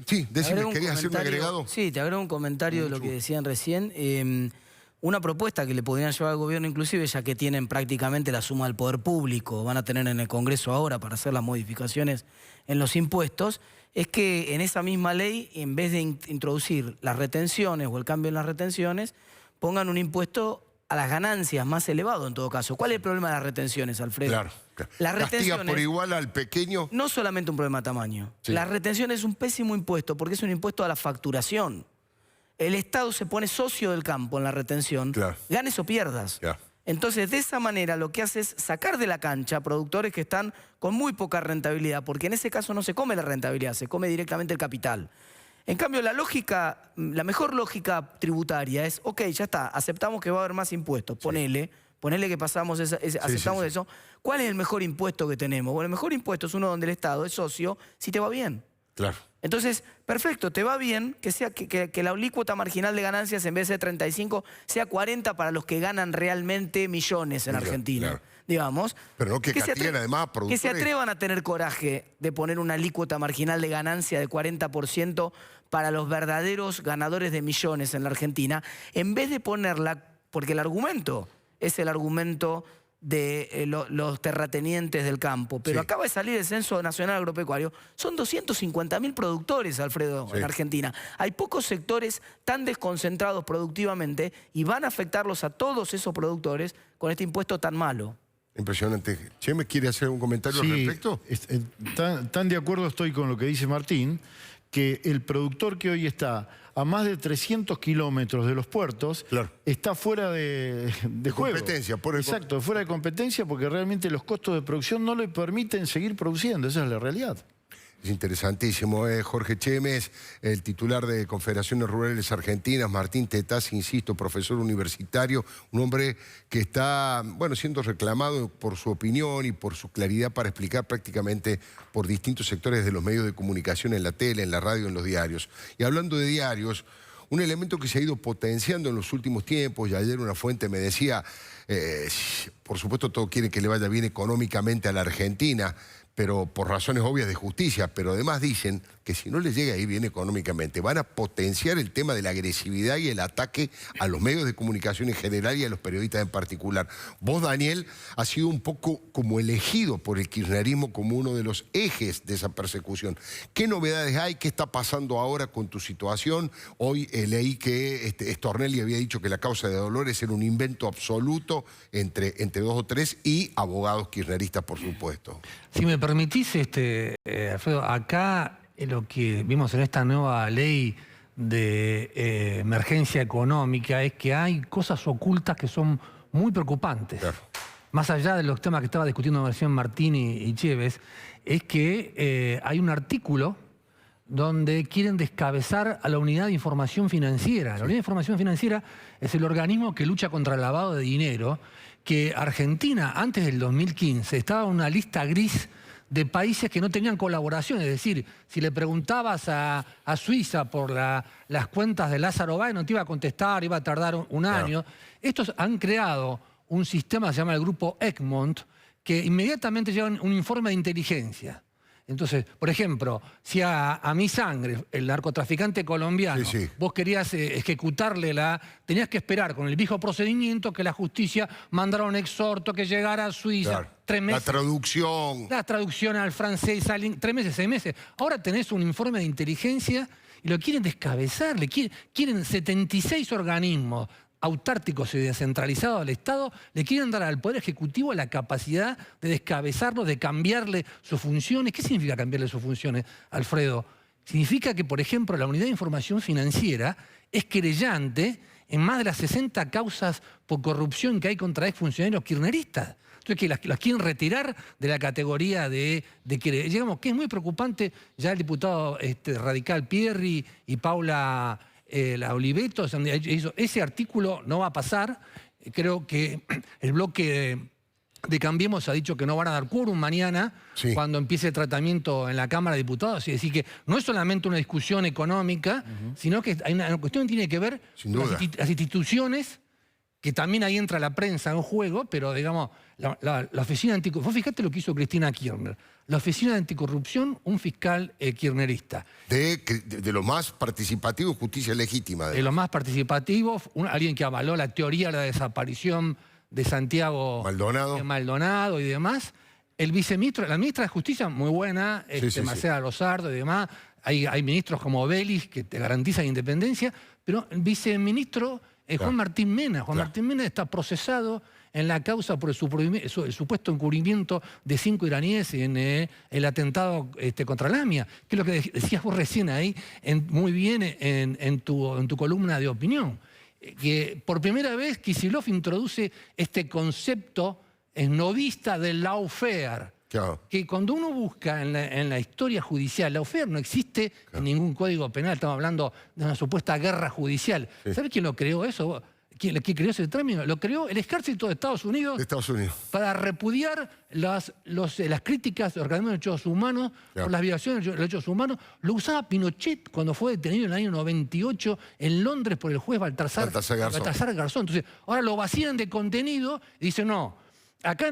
sí, decime, ¿querías hacer un agregado? Sí, te agrego un comentario de lo que decían recién. Una propuesta que le podrían llevar al gobierno inclusive, ya que tienen prácticamente la suma del poder público, van a tener en el Congreso ahora para hacer las modificaciones en los impuestos, es que en esa misma ley, en vez de introducir las retenciones o el cambio en las retenciones, pongan un impuesto a las ganancias más elevado en todo caso. ¿Cuál es el problema de las retenciones, Alfredo? Claro. Las retenciones, ¿castiga por igual al pequeño? No solamente un problema de tamaño. Sí. La retención es un pésimo impuesto porque es un impuesto a la facturación. El Estado se pone socio del campo en la retención, ganes o pierdas. Entonces, de esa manera lo que hace es sacar de la cancha productores que están con muy poca rentabilidad, porque en ese caso no se come la rentabilidad, se come directamente el capital. En cambio, la mejor lógica tributaria es, ok, ya está, aceptamos que va a haber más impuestos, ponele que pasamos aceptamos eso. ¿Cuál es el mejor impuesto que tenemos? Bueno, el mejor impuesto es uno donde el Estado es socio si te va bien. Claro. Entonces, perfecto, te va bien que la alícuota marginal de ganancias en vez de 35 sea 40 para los que ganan realmente millones en Argentina. Digamos. Pero no que castiguen además a productores. Que se atrevan a tener coraje de poner una alícuota marginal de ganancia de 40% para los verdaderos ganadores de millones en la Argentina, en vez de ponerla, porque el argumento es el argumento de los terratenientes del campo. Pero acaba de salir el Censo Nacional Agropecuario. Son 250.000 productores, Alfredo, en Argentina. Hay pocos sectores tan desconcentrados productivamente y van a afectarlos a todos esos productores con este impuesto tan malo. Impresionante. ¿Cheme quiere hacer un comentario al respecto? Tan de acuerdo estoy con lo que dice Martín, que el productor que hoy está a más de 300 kilómetros de los puertos está fuera de juego. Competencia. Exacto, fuera de competencia porque realmente los costos de producción no le permiten seguir produciendo. Esa es la realidad. Es interesantísimo. Jorge Chemes, el titular de Confederaciones Rurales Argentinas, Martín Tetaz, insisto, profesor universitario, un hombre que está, bueno, siendo reclamado por su opinión y por su claridad para explicar prácticamente por distintos sectores de los medios de comunicación, en la tele, en la radio, en los diarios. Y hablando de diarios, un elemento que se ha ido potenciando en los últimos tiempos, y ayer una fuente me decía, por supuesto todos quieren que le vaya bien económicamente a la Argentina, pero por razones obvias de justicia, pero además dicen que si no les llega ahí bien económicamente, van a potenciar el tema de la agresividad y el ataque a los medios de comunicación en general y a los periodistas en particular. Vos, Daniel, has sido un poco como elegido por el kirchnerismo como uno de los ejes de esa persecución. ¿Qué novedades hay? ¿Qué está pasando ahora con tu situación? Hoy leí que Stornelli había dicho que la causa de Dolores era un invento absoluto entre 2 o 3 y abogados kirchneristas, por supuesto. Si me permitís, Alfredo, acá lo que vimos en esta nueva ley de emergencia económica es que hay cosas ocultas que son muy preocupantes. Más allá de los temas que estaba discutiendo recién Martín y Cheves, es que hay un artículo donde quieren descabezar a la Unidad de Información Financiera. La Unidad de Información Financiera es el organismo que lucha contra el lavado de dinero, que Argentina, antes del 2015, estaba en una lista gris de países que no tenían colaboración. Es decir, si le preguntabas a Suiza por las cuentas de Lázaro Báez, no te iba a contestar, iba a tardar un año. Estos han creado un sistema que se llama el Grupo Egmont, que inmediatamente llevan un informe de inteligencia. Entonces, por ejemplo, si a mi sangre, el narcotraficante colombiano, vos querías ejecutarle tenías que esperar con el viejo procedimiento que la justicia mandara un exhorto que llegara a Suiza. Claro. 3 meses. La traducción al francés, 3 meses, 6 meses. Ahora tenés un informe de inteligencia y lo quieren descabezar. Quieren 76 organismos autárticos y descentralizados del Estado, le quieren dar al Poder Ejecutivo la capacidad de descabezarlo, de cambiarle sus funciones. ¿Qué significa cambiarle sus funciones, Alfredo? Significa que, por ejemplo, la Unidad de Información Financiera es querellante en más de las 60 causas por corrupción que hay contra exfuncionarios kirchneristas. Entonces, que las quieren retirar de la categoría de que, digamos, que es muy preocupante. Ya el diputado radical Pierri y Paula la Oliveto, ese artículo no va a pasar. Creo que el bloque de Cambiemos ha dicho que no van a dar quórum mañana cuando empiece el tratamiento en la Cámara de Diputados. Es decir, que no es solamente una discusión económica, sino que hay una cuestión que tiene que ver con las instituciones, que también ahí entra la prensa en juego, pero digamos, la Oficina Anticorrupción. Vos fíjate lo que hizo Cristina Kirchner. La Oficina de Anticorrupción, un fiscal kirchnerista. De lo más participativo, justicia legítima. De lo más participativo, alguien que avaló la teoría de la desaparición de Santiago Maldonado y demás. El viceministro, la ministra de Justicia, muy buena, Marcela Lozardo y demás. Hay ministros como Vélez que te garantizan independencia, pero el viceministro Juan Martín Mena. Juan Martín Mena está procesado en la causa por el supuesto encubrimiento de 5 iraníes en el atentado contra la AMIA, que es lo que decías vos recién ahí, muy bien en tu columna de opinión. Que por primera vez Kicillof introduce este concepto novista del lawfare. Que cuando uno busca en la historia judicial, lawfare no existe en ningún código penal. Estamos hablando de una supuesta guerra judicial. ¿Sabes quién lo creó eso? ¿Quién creó ese término? Lo creó el ejército de Estados Unidos. Para repudiar las críticas de organismos de derechos humanos por las violaciones de derechos humanos. Lo usaba Pinochet cuando fue detenido en el año 98 en Londres por el juez Baltasar Garzón. Entonces, ahora lo vacían de contenido y dicen, no, acá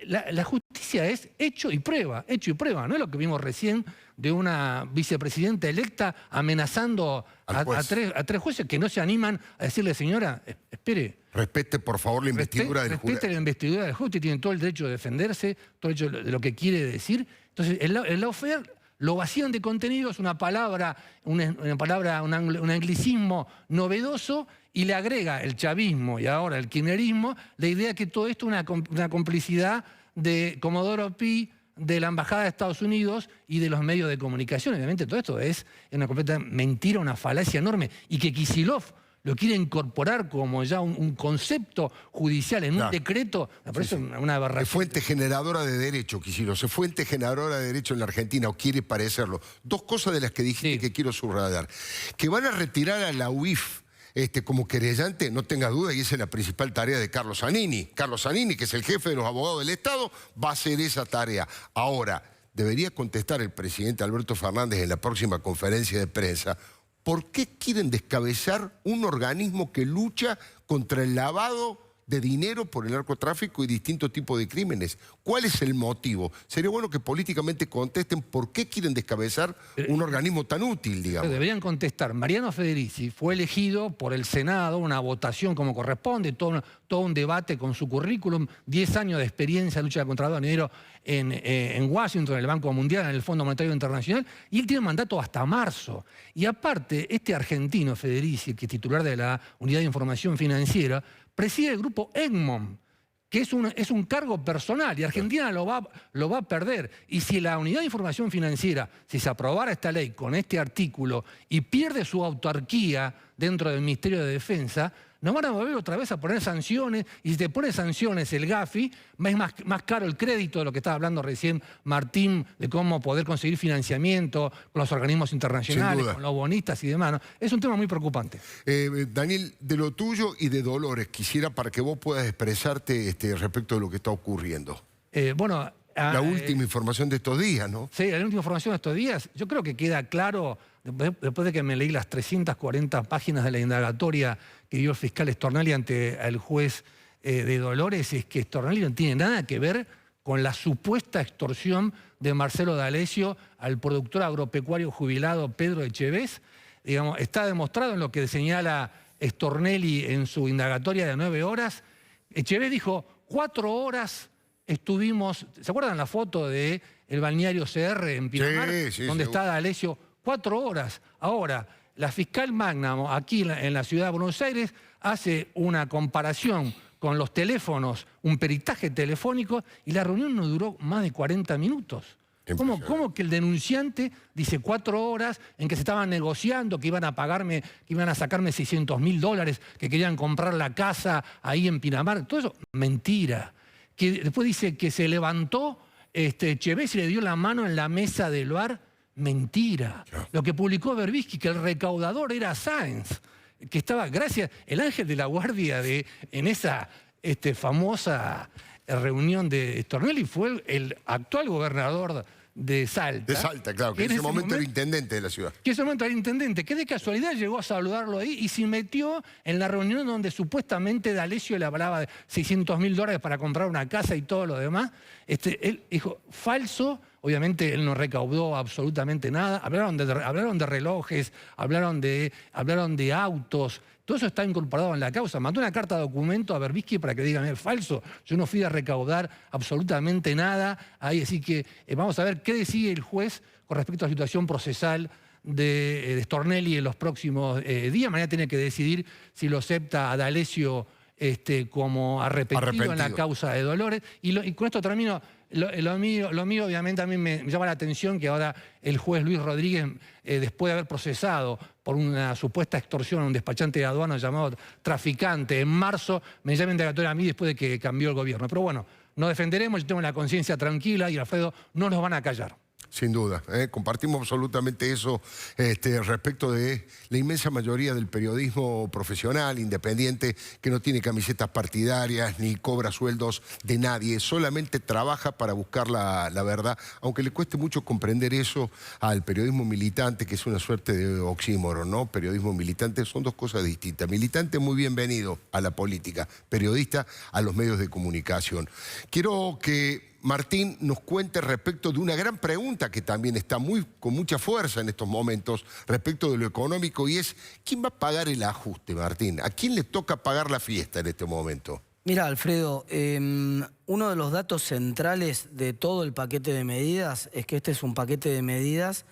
la justicia es hecho y prueba. No es lo que vimos recién de una vicepresidenta electa amenazando a tres jueces que no se animan a decirle, señora, espere. Respete, por favor, la investidura del juez. Respete la investidura del juez, usted tiene todo el derecho de defenderse, todo el derecho de lo que quiere decir. Entonces, el lawfare lo vacían de contenido, es una palabra, un anglicismo novedoso, y le agrega el chavismo y ahora el kirchnerismo la idea que todo esto es una complicidad de Comodoro Pi, de la Embajada de Estados Unidos y de los medios de comunicación. Obviamente todo esto es una completa mentira, una falacia enorme, y que Kicillof lo quiere incorporar como ya un concepto judicial en un decreto, me parece una aberración. Es fuente generadora de derecho, Kicillof, es fuente generadora de derecho en la Argentina, o quiere parecerlo. 2 cosas de las que dijiste que quiero subrayar. Que van a retirar a la UIF como querellante, no tenga duda, y esa es la principal tarea de Carlos Zanini. Carlos Zanini, que es el jefe de los abogados del Estado, va a hacer esa tarea. Ahora, debería contestar el presidente Alberto Fernández en la próxima conferencia de prensa, ¿por qué quieren descabezar un organismo que lucha contra el lavado de dinero por el narcotráfico y distintos tipos de crímenes? ¿Cuál es el motivo? Sería bueno que políticamente contesten por qué quieren descabezar un organismo tan útil, digamos. Deberían contestar. Mariano Federici fue elegido por el Senado, una votación como corresponde, todo un debate con su currículum, 10 años de experiencia en lucha contra el lavado de dinero en Washington, en el Banco Mundial, en el Fondo Monetario Internacional, y él tiene mandato hasta marzo. Y aparte, este argentino, Federici, que es titular de la Unidad de Información Financiera, preside el grupo Egmont, que es un cargo personal, y Argentina lo va a perder. Y si la Unidad de Información Financiera, si se aprobara esta ley con este artículo y pierde su autarquía dentro del Ministerio de Defensa, nos van a volver otra vez a poner sanciones, y si te pone sanciones el GAFI, es más caro el crédito, de lo que estaba hablando recién Martín, de cómo poder conseguir financiamiento con los organismos internacionales, con los bonistas y demás, ¿no? Es un tema muy preocupante. Daniel, de lo tuyo y de Dolores, quisiera para que vos puedas expresarte respecto de lo que está ocurriendo. La última información de estos días, ¿no? Sí, la última información de estos días. Yo creo que queda claro, después de que me leí las 340 páginas de la indagatoria que dio el fiscal Stornelli ante el juez de Dolores, es que Stornelli no tiene nada que ver con la supuesta extorsión de Marcelo D'Alessio al productor agropecuario jubilado Pedro Echevés. Digamos, está demostrado en lo que señala Stornelli en su indagatoria de 9 horas. Echevés dijo, 4 horas estuvimos, ¿se acuerdan la foto del balneario CR en Pinamar? Sí, donde está D'Alessio, 4 horas. Ahora, la fiscal Magnamo, aquí en la ciudad de Buenos Aires, hace una comparación con los teléfonos, un peritaje telefónico, y la reunión no duró más de 40 minutos. ¿Cómo que el denunciante dice 4 horas en que se estaban negociando, que iban a pagarme, que iban a sacarme $600.000, que querían comprar la casa ahí en Pinamar? Todo eso, mentira. Que después dice que se levantó Echevés y le dio la mano en la mesa del bar. Mentira. Lo que publicó Berbisky, que el recaudador era Sáenz, que estaba, gracias, el ángel de la guardia en esa famosa reunión de Stornelli fue el actual gobernador de Salta. De Salta, claro, que en ese momento era intendente de la ciudad. Que en ese momento era intendente, que de casualidad llegó a saludarlo ahí y se metió en la reunión donde supuestamente D'Alessio le hablaba de $600.000 para comprar una casa y todo lo demás. Él dijo, falso. Obviamente él no recaudó absolutamente nada. Hablaron de relojes, hablaron de autos. Todo eso está incorporado en la causa. Mandó una carta de documento a Berbisky para que digan, es falso, yo no fui a recaudar absolutamente nada. Ahí, así que vamos a ver qué decide el juez con respecto a la situación procesal de Stornelli en los próximos días. Mañana tiene que decidir si lo acepta a D'Alessio como arrepentido en la causa de Dolores. Y con esto termino. Lo mío obviamente a mí me llama la atención que ahora el juez Luis Rodríguez, después de haber procesado por una supuesta extorsión a un despachante de aduanas llamado Traficante en marzo, me llame indagatoria a mí después de que cambió el gobierno. Pero bueno, nos defenderemos, yo tengo la conciencia tranquila y Alfredo, no nos van a callar. Sin duda, compartimos absolutamente eso respecto de la inmensa mayoría del periodismo profesional, independiente, que no tiene camisetas partidarias ni cobra sueldos de nadie, solamente trabaja para buscar la verdad, aunque le cueste mucho comprender eso al periodismo militante, que es una suerte de oxímoron, ¿no? Periodismo militante son dos cosas distintas. Militante muy bienvenido a la política, periodista a los medios de comunicación. Quiero que Martín nos cuente respecto de una gran pregunta que también está con mucha fuerza en estos momentos respecto de lo económico, y es ¿quién va a pagar el ajuste, Martín? ¿A quién le toca pagar la fiesta en este momento? Mira, Alfredo, uno de los datos centrales de todo el paquete de medidas es que este es un paquete de medidas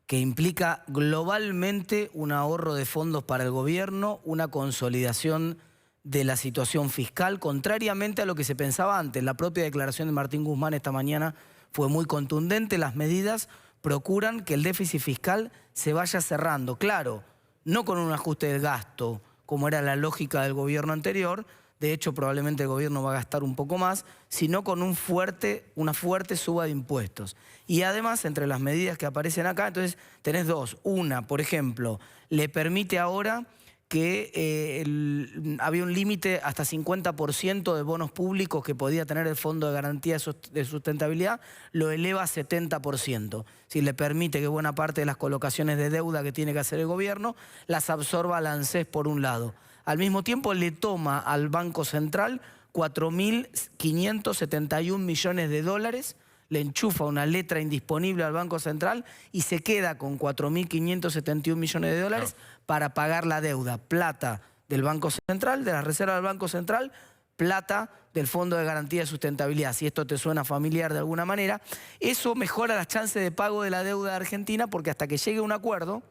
que implica globalmente un ahorro de fondos para el gobierno, una consolidación de la situación fiscal, contrariamente a lo que se pensaba antes. La propia declaración de Martín Guzmán esta mañana fue muy contundente. Las medidas procuran que el déficit fiscal se vaya cerrando. Claro, no con un ajuste del gasto, como era la lógica del gobierno anterior. De hecho, probablemente el gobierno va a gastar un poco más, sino con una fuerte suba de impuestos. Y además, entre las medidas que aparecen acá, entonces tenés dos. Una, por ejemplo, le permite ahora que había un límite hasta 50% de bonos públicos que podía tener el Fondo de Garantía de Sustentabilidad, lo eleva a 70%. Si le permite que buena parte de las colocaciones de deuda que tiene que hacer el gobierno las absorba la ANSES por un lado. Al mismo tiempo le toma al Banco Central 4.571 millones de dólares, le enchufa una letra indisponible al Banco Central y se queda con 4.571 millones de dólares para pagar la deuda. Plata del Banco Central, de la reserva del Banco Central, plata del Fondo de Garantía de Sustentabilidad. Si esto te suena familiar de alguna manera, eso mejora las chances de pago de la deuda de Argentina, porque hasta que llegue a un acuerdo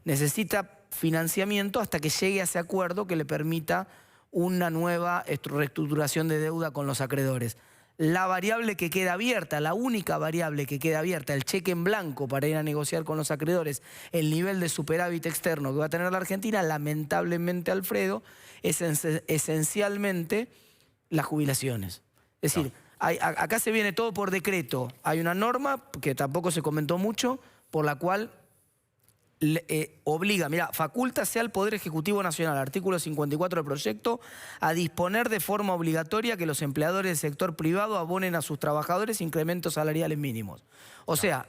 necesita financiamiento hasta que llegue a ese acuerdo que le permita una nueva reestructuración de deuda con los acreedores. La variable que queda abierta, la única variable que queda abierta, el cheque en blanco para ir a negociar con los acreedores, el nivel de superávit externo que va a tener la Argentina, lamentablemente, Alfredo, es esencialmente las jubilaciones. Es decir, acá se viene todo por decreto. Hay una norma, que tampoco se comentó mucho, por la cual obliga, mira, facultase al Poder Ejecutivo Nacional, artículo 54 del proyecto, a disponer de forma obligatoria que los empleadores del sector privado abonen a sus trabajadores incrementos salariales mínimos. O sea,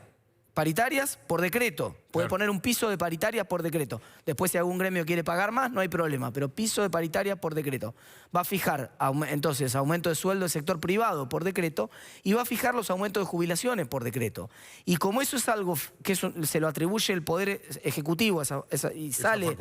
paritarias por decreto. Puede poner un piso de paritaria por decreto. Después, si algún gremio quiere pagar más, no hay problema. Pero piso de paritaria por decreto. Va a fijar, entonces, aumento de sueldo del sector privado por decreto y va a fijar los aumentos de jubilaciones por decreto. Y como eso es algo que se lo atribuye el Poder Ejecutivo y sale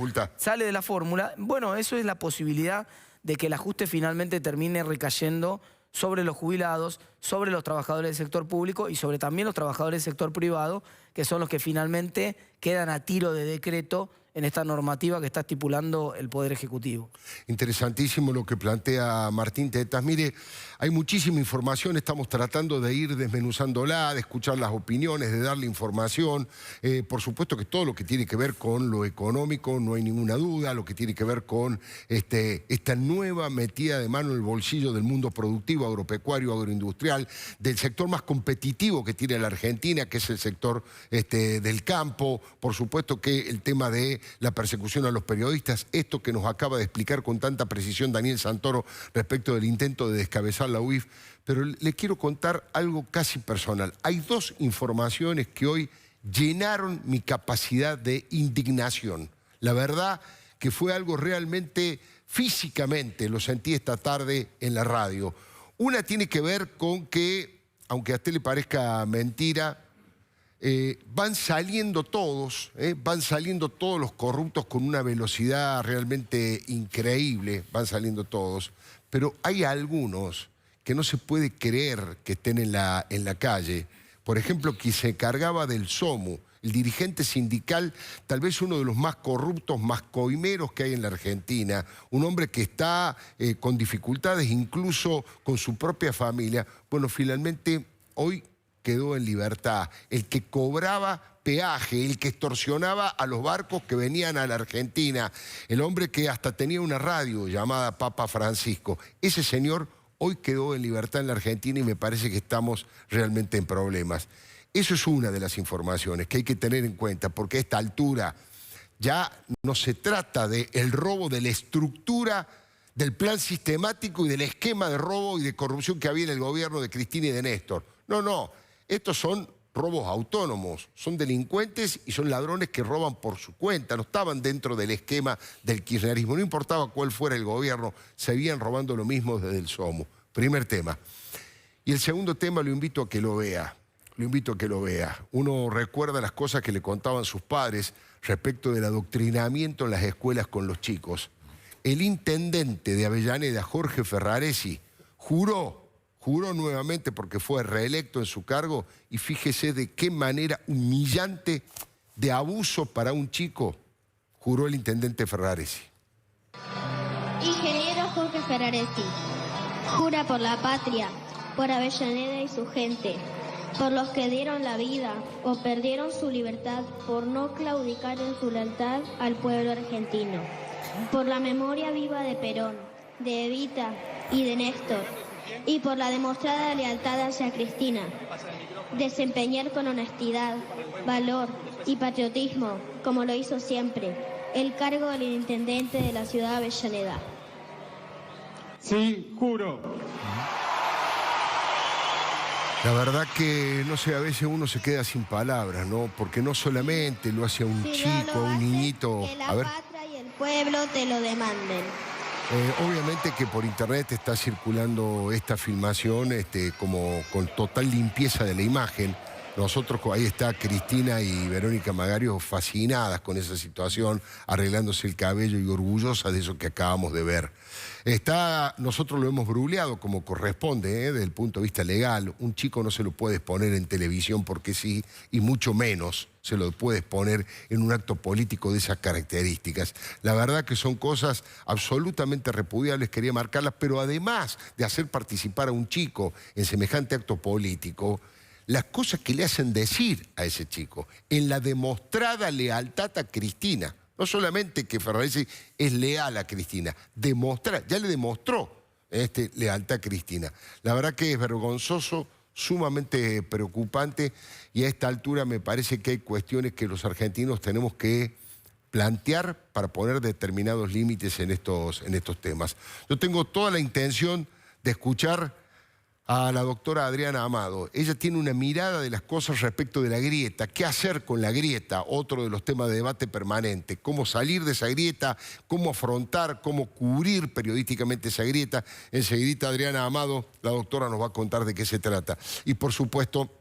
de la fórmula, bueno, eso es la posibilidad de que el ajuste finalmente termine recayendo sobre los jubilados, sobre los trabajadores del sector público y sobre también los trabajadores del sector privado, que son los que finalmente quedan a tiro de decreto en esta normativa que está estipulando el Poder Ejecutivo. Interesantísimo lo que plantea Martín Tetas. Mire, hay muchísima información, estamos tratando de ir desmenuzándola, de escuchar las opiniones, de darle información. Por supuesto que todo lo que tiene que ver con lo económico, no hay ninguna duda, lo que tiene que ver con esta nueva metida de mano en el bolsillo del mundo productivo, agropecuario, agroindustrial, del sector más competitivo que tiene la Argentina, que es el sector del campo. Por supuesto que el tema de la persecución a los periodistas, esto que nos acaba de explicar con tanta precisión Daniel Santoro respecto del intento de descabezar la UIF, pero le quiero contar algo casi personal. Hay dos informaciones que hoy llenaron mi capacidad de indignación. La verdad que fue algo realmente físicamente, lo sentí esta tarde en la radio. Una tiene que ver con que, aunque a usted le parezca mentira, van saliendo todos los corruptos con una velocidad realmente increíble, van saliendo todos, pero hay algunos que no se puede creer que estén en la calle. Por ejemplo, quien se encargaba del SOMU, el dirigente sindical, tal vez uno de los más corruptos, más coimeros que hay en la Argentina, un hombre que está con dificultades incluso con su propia familia. Bueno, finalmente hoy quedó en libertad. El que cobraba peaje, el que extorsionaba a los barcos que venían a la Argentina, el hombre que hasta tenía una radio llamada Papa Francisco, ese señor hoy quedó en libertad en la Argentina y me parece que estamos realmente en problemas. Eso es una de las informaciones que hay que tener en cuenta, porque a esta altura ya no se trata del robo de la estructura del plan sistemático y del esquema de robo y de corrupción que había en el gobierno de Cristina y de Néstor. No, no. Estos son robos autónomos, son delincuentes y son ladrones que roban por su cuenta, no estaban dentro del esquema del kirchnerismo, no importaba cuál fuera el gobierno, seguían robando lo mismo desde el SOMU. Primer tema. Y el segundo tema lo invito a que lo vea, Uno recuerda las cosas que le contaban sus padres respecto del adoctrinamiento en las escuelas con los chicos. El intendente de Avellaneda, Jorge Ferraresi, juró nuevamente porque fue reelecto en su cargo y fíjese de qué manera humillante de abuso para un chico juró el intendente Ferraresi. Ingeniero Jorge Ferraresi, jura por la patria, por Avellaneda y su gente, por los que dieron la vida o perdieron su libertad por no claudicar en su lealtad al pueblo argentino, por la memoria viva de Perón, de Evita y de Néstor, y por la demostrada lealtad hacia Cristina, desempeñar con honestidad, valor y patriotismo, como lo hizo siempre, el cargo del intendente de la ciudad de Avellaneda. Sí, juro. La verdad que, no sé, a veces uno se queda sin palabras, ¿no? Porque no solamente lo hace a un chico, a un niñito. Que la patria y el pueblo te lo demanden. Obviamente que por internet está circulando esta filmación como con total limpieza de la imagen. Nosotros, ahí está Cristina y Verónica Magario fascinadas con esa situación, arreglándose el cabello y orgullosas de eso que acabamos de ver. Nosotros lo hemos bruleado como corresponde, desde el punto de vista legal. Un chico no se lo puede exponer en televisión porque sí, y mucho menos se lo puede exponer en un acto político de esas características. La verdad que son cosas absolutamente repudiables, quería marcarlas, pero además de hacer participar a un chico en semejante acto político, las cosas que le hacen decir a ese chico, en la demostrada lealtad a Cristina. No solamente que Ferraresi es leal a Cristina, ya le demostró lealtad a Cristina. La verdad que es vergonzoso, sumamente preocupante, y a esta altura me parece que hay cuestiones que los argentinos tenemos que plantear para poner determinados límites en estos temas. Yo tengo toda la intención de escuchar a la doctora Adriana Amado. Ella tiene una mirada de las cosas respecto de la grieta. ¿Qué hacer con la grieta? Otro de los temas de debate permanente. ¿Cómo salir de esa grieta? ¿Cómo afrontar? ¿Cómo cubrir periodísticamente esa grieta? Enseguidita Adriana Amado, la doctora, nos va a contar de qué se trata. Y por supuesto,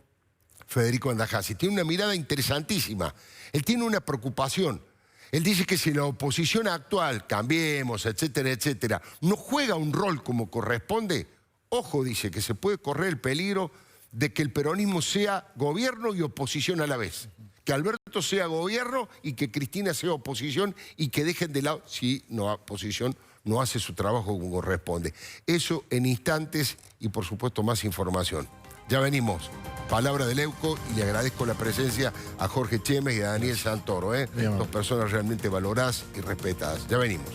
Federico Andajasi. Tiene una mirada interesantísima. Él tiene una preocupación. Él dice que si la oposición actual, Cambiemos, etcétera, etcétera, no juega un rol como corresponde, ojo, dice, que se puede correr el peligro de que el peronismo sea gobierno y oposición a la vez. Que Alberto sea gobierno y que Cristina sea oposición y que dejen de lado, si la oposición no hace su trabajo como corresponde. Eso en instantes y por supuesto más información. Ya venimos. Palabra de Leuco, y le agradezco la presencia a Jorge Chemes y a Daniel Santoro, dos personas realmente valoradas y respetadas. Ya venimos.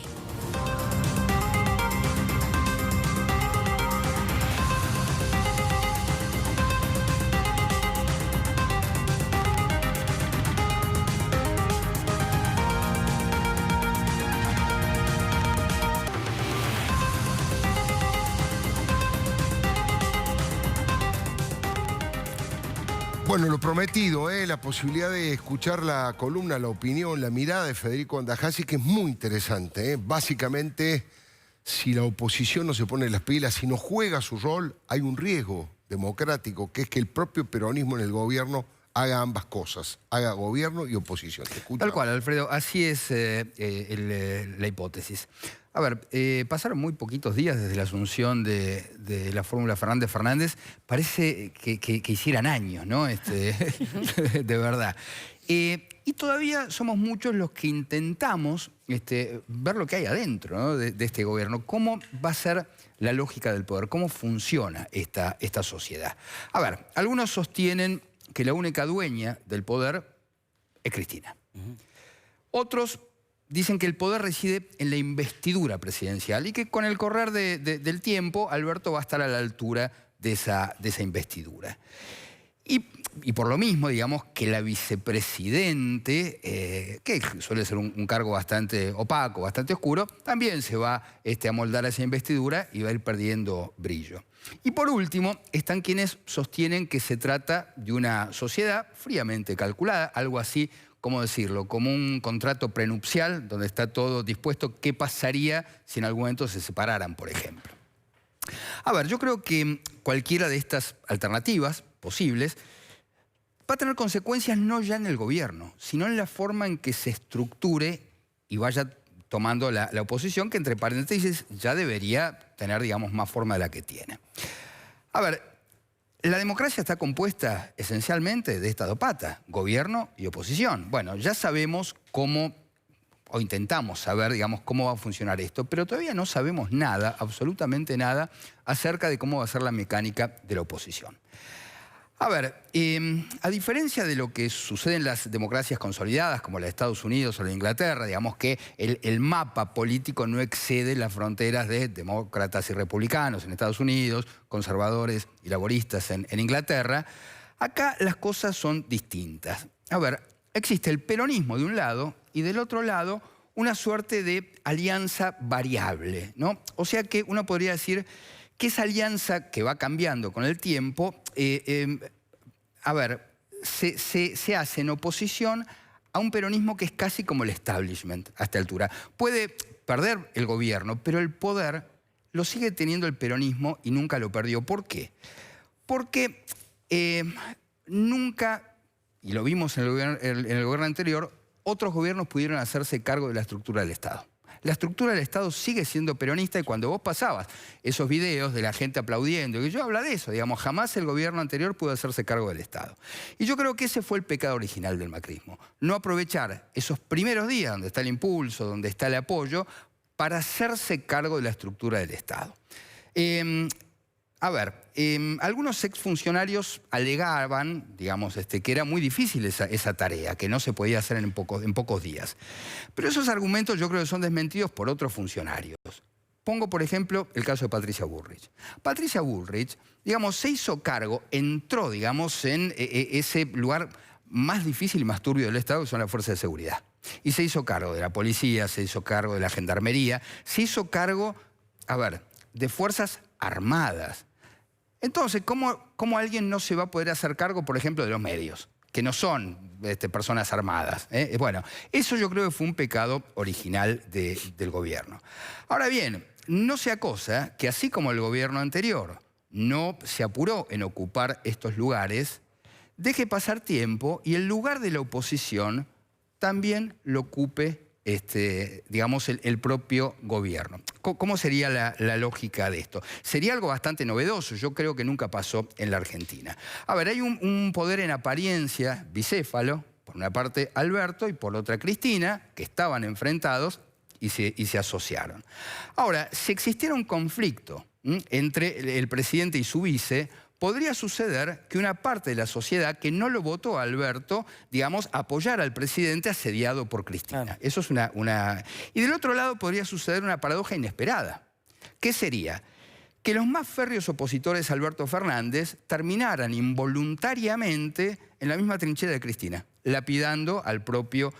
Bueno, lo prometido, la posibilidad de escuchar la columna, la opinión, la mirada de Federico Andajasi, que es muy interesante. Básicamente, si la oposición no se pone las pilas, si no juega su rol, hay un riesgo democrático, que es que el propio peronismo en el gobierno haga ambas cosas, haga gobierno y oposición. Tal cual, Alfredo, así es la hipótesis. A ver, pasaron muy poquitos días desde la asunción de la fórmula Fernández-Fernández. Parece que hicieran años, ¿no? De verdad. Y todavía somos muchos los que intentamos ver lo que hay adentro, ¿no? de este gobierno. ¿Cómo va a ser la lógica del poder? ¿Cómo funciona esta sociedad? A ver, algunos sostienen que la única dueña del poder es Cristina. Otros dicen que el poder reside en la investidura presidencial y que con el correr del tiempo Alberto va a estar a la altura de esa investidura. Y por lo mismo, digamos, que la vicepresidente, que suele ser un cargo bastante opaco, bastante oscuro, también se va a moldar a esa investidura y va a ir perdiendo brillo. Y por último, están quienes sostienen que se trata de una sociedad fríamente calculada, algo así, ¿cómo decirlo?, como un contrato prenupcial donde está todo dispuesto. ¿Qué pasaría si en algún momento se separaran, por ejemplo? A ver, yo creo que cualquiera de estas alternativas posibles va a tener consecuencias no ya en el gobierno, sino en la forma en que se estructure y vaya tomando la oposición, que entre paréntesis ya debería tener, digamos, más forma de la que tiene. A ver, la democracia está compuesta esencialmente de estas dos patas, gobierno y oposición. Bueno, ya sabemos cómo, o intentamos saber, digamos, cómo va a funcionar esto, pero todavía no sabemos nada, absolutamente nada, acerca de cómo va a ser la mecánica de la oposición. A ver, a diferencia de lo que sucede en las democracias consolidadas, como la de Estados Unidos o la de Inglaterra, digamos que el mapa político no excede las fronteras de demócratas y republicanos en Estados Unidos, conservadores y laboristas en Inglaterra, acá las cosas son distintas. A ver, existe el peronismo de un lado y del otro lado una suerte de alianza variable, ¿no? O sea que uno podría decir que esa alianza que va cambiando con el tiempo, a ver, se hace en oposición a un peronismo que es casi como el establishment a esta altura. Puede perder el gobierno, pero el poder lo sigue teniendo el peronismo y nunca lo perdió. ¿Por qué? Porque nunca, y lo vimos en el gobierno anterior, otros gobiernos pudieron hacerse cargo de la estructura del Estado. La estructura del Estado sigue siendo peronista y cuando vos pasabas esos videos de la gente aplaudiendo, y yo hablo de eso, digamos, jamás el gobierno anterior pudo hacerse cargo del Estado. Y yo creo que ese fue el pecado original del macrismo. No aprovechar esos primeros días donde está el impulso, donde está el apoyo, para hacerse cargo de la estructura del Estado. A ver, algunos exfuncionarios alegaban, digamos, que era muy difícil esa tarea, que no se podía hacer en pocos días. Pero esos argumentos yo creo que son desmentidos por otros funcionarios. Pongo, por ejemplo, el caso de Patricia Bullrich. Patricia Bullrich, digamos, se hizo cargo, entró, digamos, en ese lugar más difícil y más turbio del Estado, que son las fuerzas de seguridad. Y se hizo cargo de la policía, se hizo cargo de la gendarmería, se hizo cargo, a ver, de fuerzas armadas. Entonces, ¿cómo alguien no se va a poder hacer cargo, por ejemplo, de los medios? Que no son personas armadas. Bueno, eso yo creo que fue un pecado original del gobierno. Ahora bien, no sea cosa que así como el gobierno anterior no se apuró en ocupar estos lugares, deje pasar tiempo y el lugar de la oposición también lo ocupe digamos, el propio gobierno. ¿Cómo sería la lógica de esto? Sería algo bastante novedoso, yo creo que nunca pasó en la Argentina. A ver, hay un poder en apariencia bicéfalo, por una parte Alberto y por otra Cristina, que estaban enfrentados y se asociaron. Ahora, si existiera un conflicto entre el presidente y su vice, podría suceder que una parte de la sociedad que no lo votó a Alberto, digamos, apoyara al presidente asediado por Cristina. Claro. Eso es una... Y del otro lado podría suceder una paradoja inesperada. ¿Qué sería? Que los más férreos opositores a Alberto Fernández terminaran involuntariamente en la misma trinchera de Cristina, lapidando al propio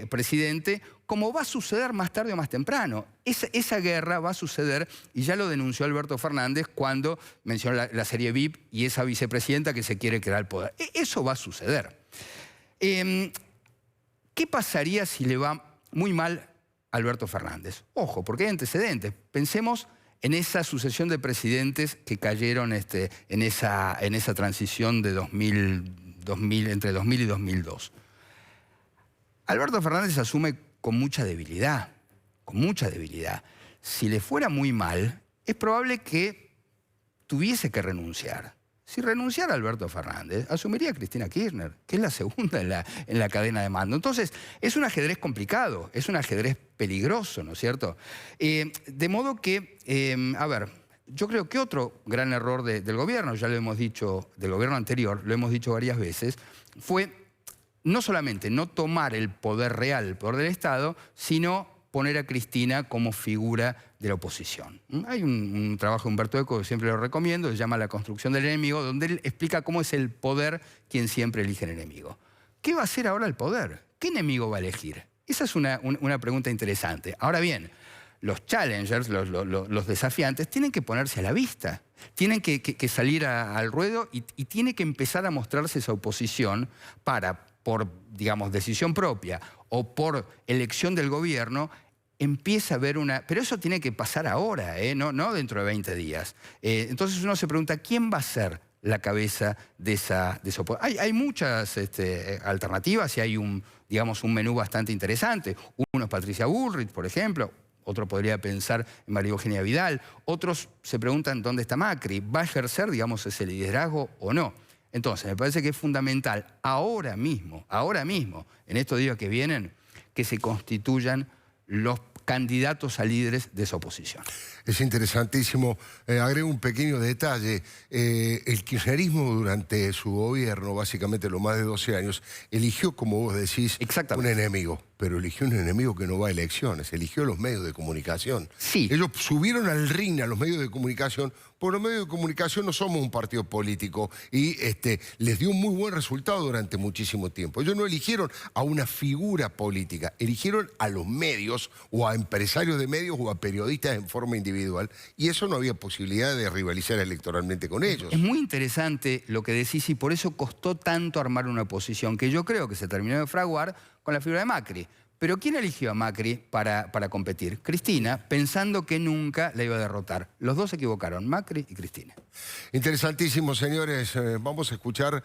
presidente, como va a suceder más tarde o más temprano. Esa guerra va a suceder, y ya lo denunció Alberto Fernández cuando mencionó la serie VIP y esa vicepresidenta que se quiere quedar al poder. Eso va a suceder. ¿Qué pasaría si le va muy mal a Alberto Fernández? Ojo, porque hay antecedentes. Pensemos en esa sucesión de presidentes que cayeron en esa transición de entre 2000 y 2002. Alberto Fernández asume con mucha debilidad, Si le fuera muy mal, es probable que tuviese que renunciar. Si renunciara Alberto Fernández, asumiría a Cristina Kirchner, que es la segunda en la cadena de mando. Entonces, es un ajedrez complicado, es un ajedrez peligroso, ¿no es cierto? De modo que, a ver, yo creo que otro gran error del gobierno, ya lo hemos dicho, del gobierno anterior, lo hemos dicho varias veces, fue no solamente no tomar el poder real, el poder del Estado, sino poner a Cristina como figura de la oposición. Hay un trabajo de Humberto Eco que siempre lo recomiendo, se llama La construcción del enemigo, donde él explica cómo es el poder quien siempre elige el enemigo. ¿Qué va a hacer ahora el poder? ¿Qué enemigo va a elegir? Esa es una pregunta interesante. Ahora bien, los challengers, los desafiantes, tienen que ponerse a la vista. Tienen que salir al ruedo y tiene que empezar a mostrarse esa oposición para, por, digamos, decisión propia o por elección del gobierno, empieza a haber una... Pero eso tiene que pasar ahora, no dentro de 20 días. Entonces uno se pregunta, ¿quién va a ser la cabeza de esa oposición? Hay muchas alternativas y hay un menú bastante interesante. Uno es Patricia Bullrich, por ejemplo. Otro podría pensar en María Eugenia Vidal. Otros se preguntan dónde está Macri. ¿Va a ejercer, digamos, ese liderazgo o no? Entonces, me parece que es fundamental ahora mismo, en estos días que vienen, que se constituyan los candidatos a líderes de esa oposición. Es interesantísimo. Agrego un pequeño detalle. El kirchnerismo durante su gobierno, básicamente los más de 12 años, eligió, como vos decís, un enemigo. Pero eligió un enemigo que no va a elecciones, eligió los medios de comunicación. Sí. Ellos subieron al ring a los medios de comunicación, porque los medios de comunicación no somos un partido político y les dio un muy buen resultado durante muchísimo tiempo. Ellos no eligieron a una figura política, eligieron a los medios o a empresarios de medios o a periodistas en forma individual, y eso no había posibilidad de rivalizar electoralmente con ellos. Es muy interesante lo que decís y por eso costó tanto armar una oposición, que yo creo que se terminó de fraguar con la figura de Macri. Pero ¿quién eligió a Macri para competir? Cristina, pensando que nunca la iba a derrotar. Los dos se equivocaron, Macri y Cristina. Interesantísimo, señores. Vamos a escuchar,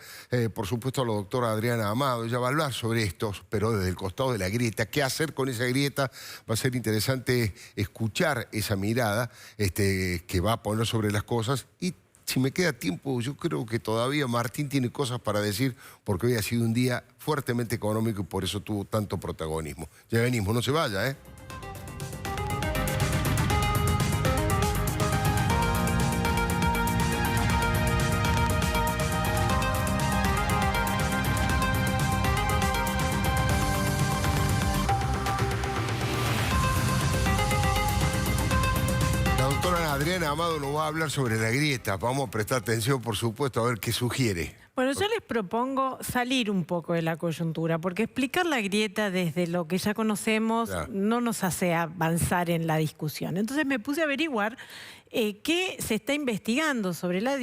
por supuesto, a la doctora Adriana Amado. Ella va a hablar sobre esto, pero desde el costado de la grieta. ¿Qué hacer con esa grieta? Va a ser interesante escuchar esa mirada que va a poner sobre las cosas. Y si me queda tiempo, yo creo que todavía Martín tiene cosas para decir, porque hoy ha sido un día fuertemente económico y por eso tuvo tanto protagonismo. Ya venimos, no se vaya, ¿eh? doctora Adriana Amado nos va a hablar sobre la grieta. Vamos a prestar atención, por supuesto, a ver qué sugiere. Bueno, yo les propongo salir un poco de la coyuntura, porque explicar la grieta desde lo que ya conocemos no nos hace avanzar en la discusión. Entonces me puse a averiguar qué se está investigando sobre la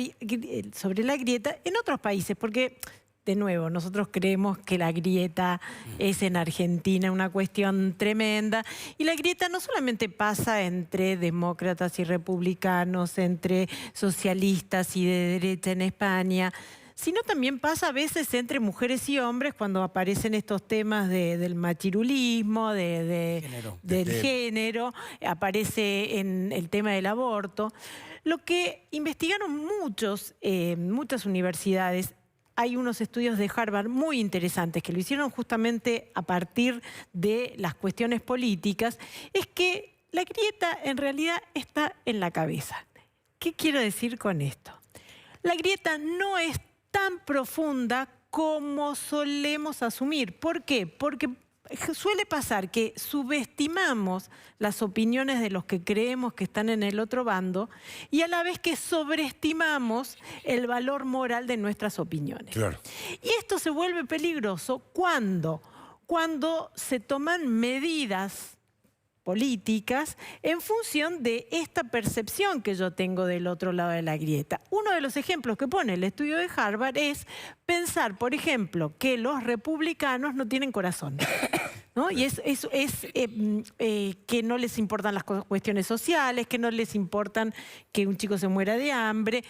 grieta en otros países, porque, de nuevo, nosotros creemos que la grieta es en Argentina una cuestión tremenda, y la grieta no solamente pasa entre demócratas y republicanos, entre socialistas y de derecha en España, sino también pasa a veces entre mujeres y hombres cuando aparecen estos temas del machirulismo, del género, aparece en el tema del aborto. Lo que investigaron muchas universidades, hay unos estudios de Harvard muy interesantes que lo hicieron justamente a partir de las cuestiones políticas, es que la grieta en realidad está en la cabeza. ¿Qué quiero decir con esto? La grieta no es tan profunda como solemos asumir. ¿Por qué? Porque suele pasar que subestimamos las opiniones de los que creemos que están en el otro bando y a la vez que sobreestimamos el valor moral de nuestras opiniones. Claro. Y esto se vuelve peligroso cuando se toman medidas políticas en función de esta percepción que yo tengo del otro lado de la grieta. Uno de los ejemplos que pone el estudio de Harvard es pensar, por ejemplo, que los republicanos no tienen corazón, ¿no? Y es que no les importan las cuestiones sociales, que no les importan que un chico se muera de hambre.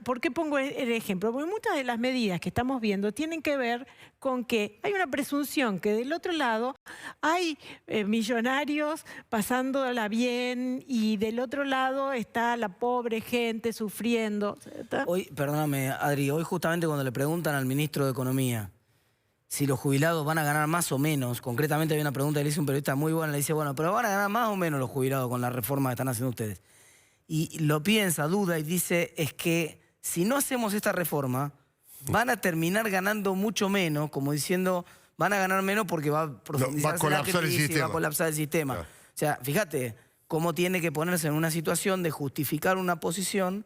¿Por qué pongo el ejemplo? Porque muchas de las medidas que estamos viendo tienen que ver con que hay una presunción que del otro lado hay millonarios pasándola bien y del otro lado está la pobre gente sufriendo. Hoy, perdóname, Adri, hoy justamente cuando le preguntan al ministro de Economía si los jubilados van a ganar más o menos, concretamente hay una pregunta que le hizo un periodista muy buena, le dice, bueno, pero ¿van a ganar más o menos los jubilados con la reforma que están haciendo ustedes? Y lo piensa, duda y dice, es que si no hacemos esta reforma, van a terminar ganando mucho menos, como diciendo, van a ganar menos porque va a profundizarse la crisis, va a colapsar el sistema. Claro. O sea, fíjate cómo tiene que ponerse en una situación de justificar una posición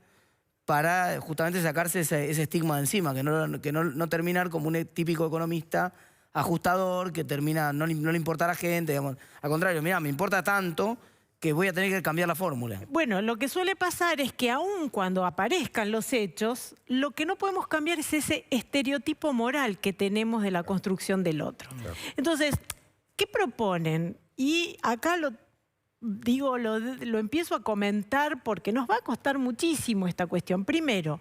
para justamente sacarse ese estigma de encima, que no terminar como un típico economista ajustador, que termina, no le importa a la gente, digamos. Al contrario, mira, me importa tanto que voy a tener que cambiar la fórmula. Bueno, lo que suele pasar es que aun cuando aparezcan los hechos, lo que no podemos cambiar es ese estereotipo moral que tenemos de la construcción del otro. Claro. Entonces, ¿qué proponen? Y acá lo empiezo a comentar porque nos va a costar muchísimo esta cuestión. Primero,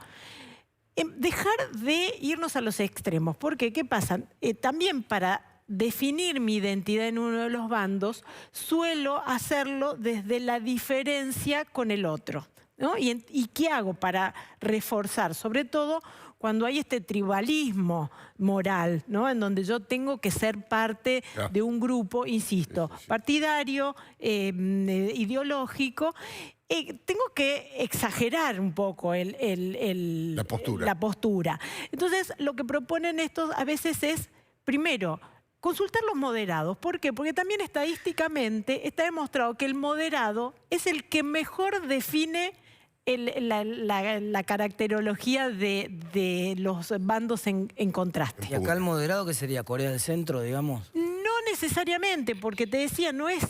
dejar de irnos a los extremos. Porque, ¿qué pasa? También para definir mi identidad en uno de los bandos, suelo hacerlo desde la diferencia con el otro, ¿no? ¿Y qué hago para reforzar? Sobre todo cuando hay este tribalismo moral, ¿no? En donde yo tengo que ser parte de un grupo, insisto, partidario, ideológico. Tengo que exagerar un poco la postura. Entonces, lo que proponen estos a veces es, primero, consultar los moderados. ¿Por qué? Porque también estadísticamente está demostrado que el moderado es el que mejor define la caracterología de los bandos en contraste. ¿Y acá el moderado qué sería? ¿Corea del Centro, digamos? No necesariamente, porque te decía, no es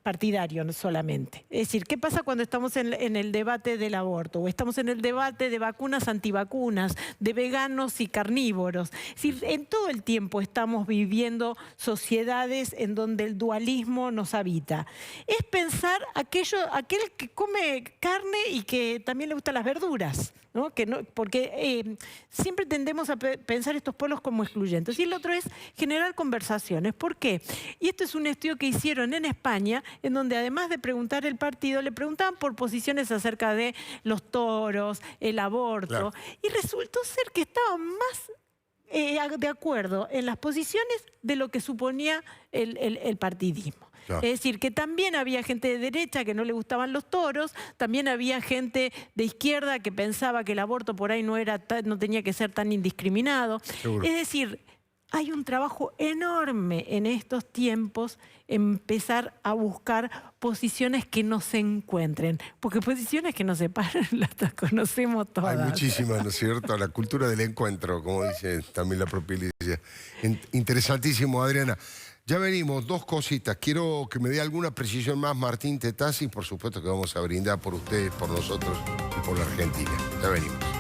partidario solamente. Es decir, ¿qué pasa cuando estamos en el debate del aborto? O estamos en el debate de vacunas antivacunas, de veganos y carnívoros. Es decir, en todo el tiempo estamos viviendo sociedades en donde el dualismo nos habita. Es pensar aquel que come carne y que también le gustan las verduras, ¿no? Porque siempre tendemos a pensar estos pueblos como excluyentes. Y el otro es generar conversaciones. ¿Por qué? Y esto es un estudio que hicieron en España, en donde además de preguntar el partido, le preguntaban por posiciones acerca de los toros, el aborto, claro. Y resultó ser que estaban más de acuerdo en las posiciones de lo que suponía el partidismo. Claro. Es decir, que también había gente de derecha que no le gustaban los toros, también había gente de izquierda que pensaba que el aborto por ahí no tenía que ser tan indiscriminado. Seguro. Es decir, hay un trabajo enorme en estos tiempos empezar a buscar posiciones que nos encuentren, porque posiciones que nos separan las conocemos todas. Hay muchísimas, ¿no es cierto? La cultura del encuentro, como dice también la propia Iglesia. Interesantísimo, Adriana. Ya venimos, 2 cositas. Quiero que me dé alguna precisión más Martín Tetazzi. Por supuesto que vamos a brindar por ustedes, por nosotros y por la Argentina. Ya venimos.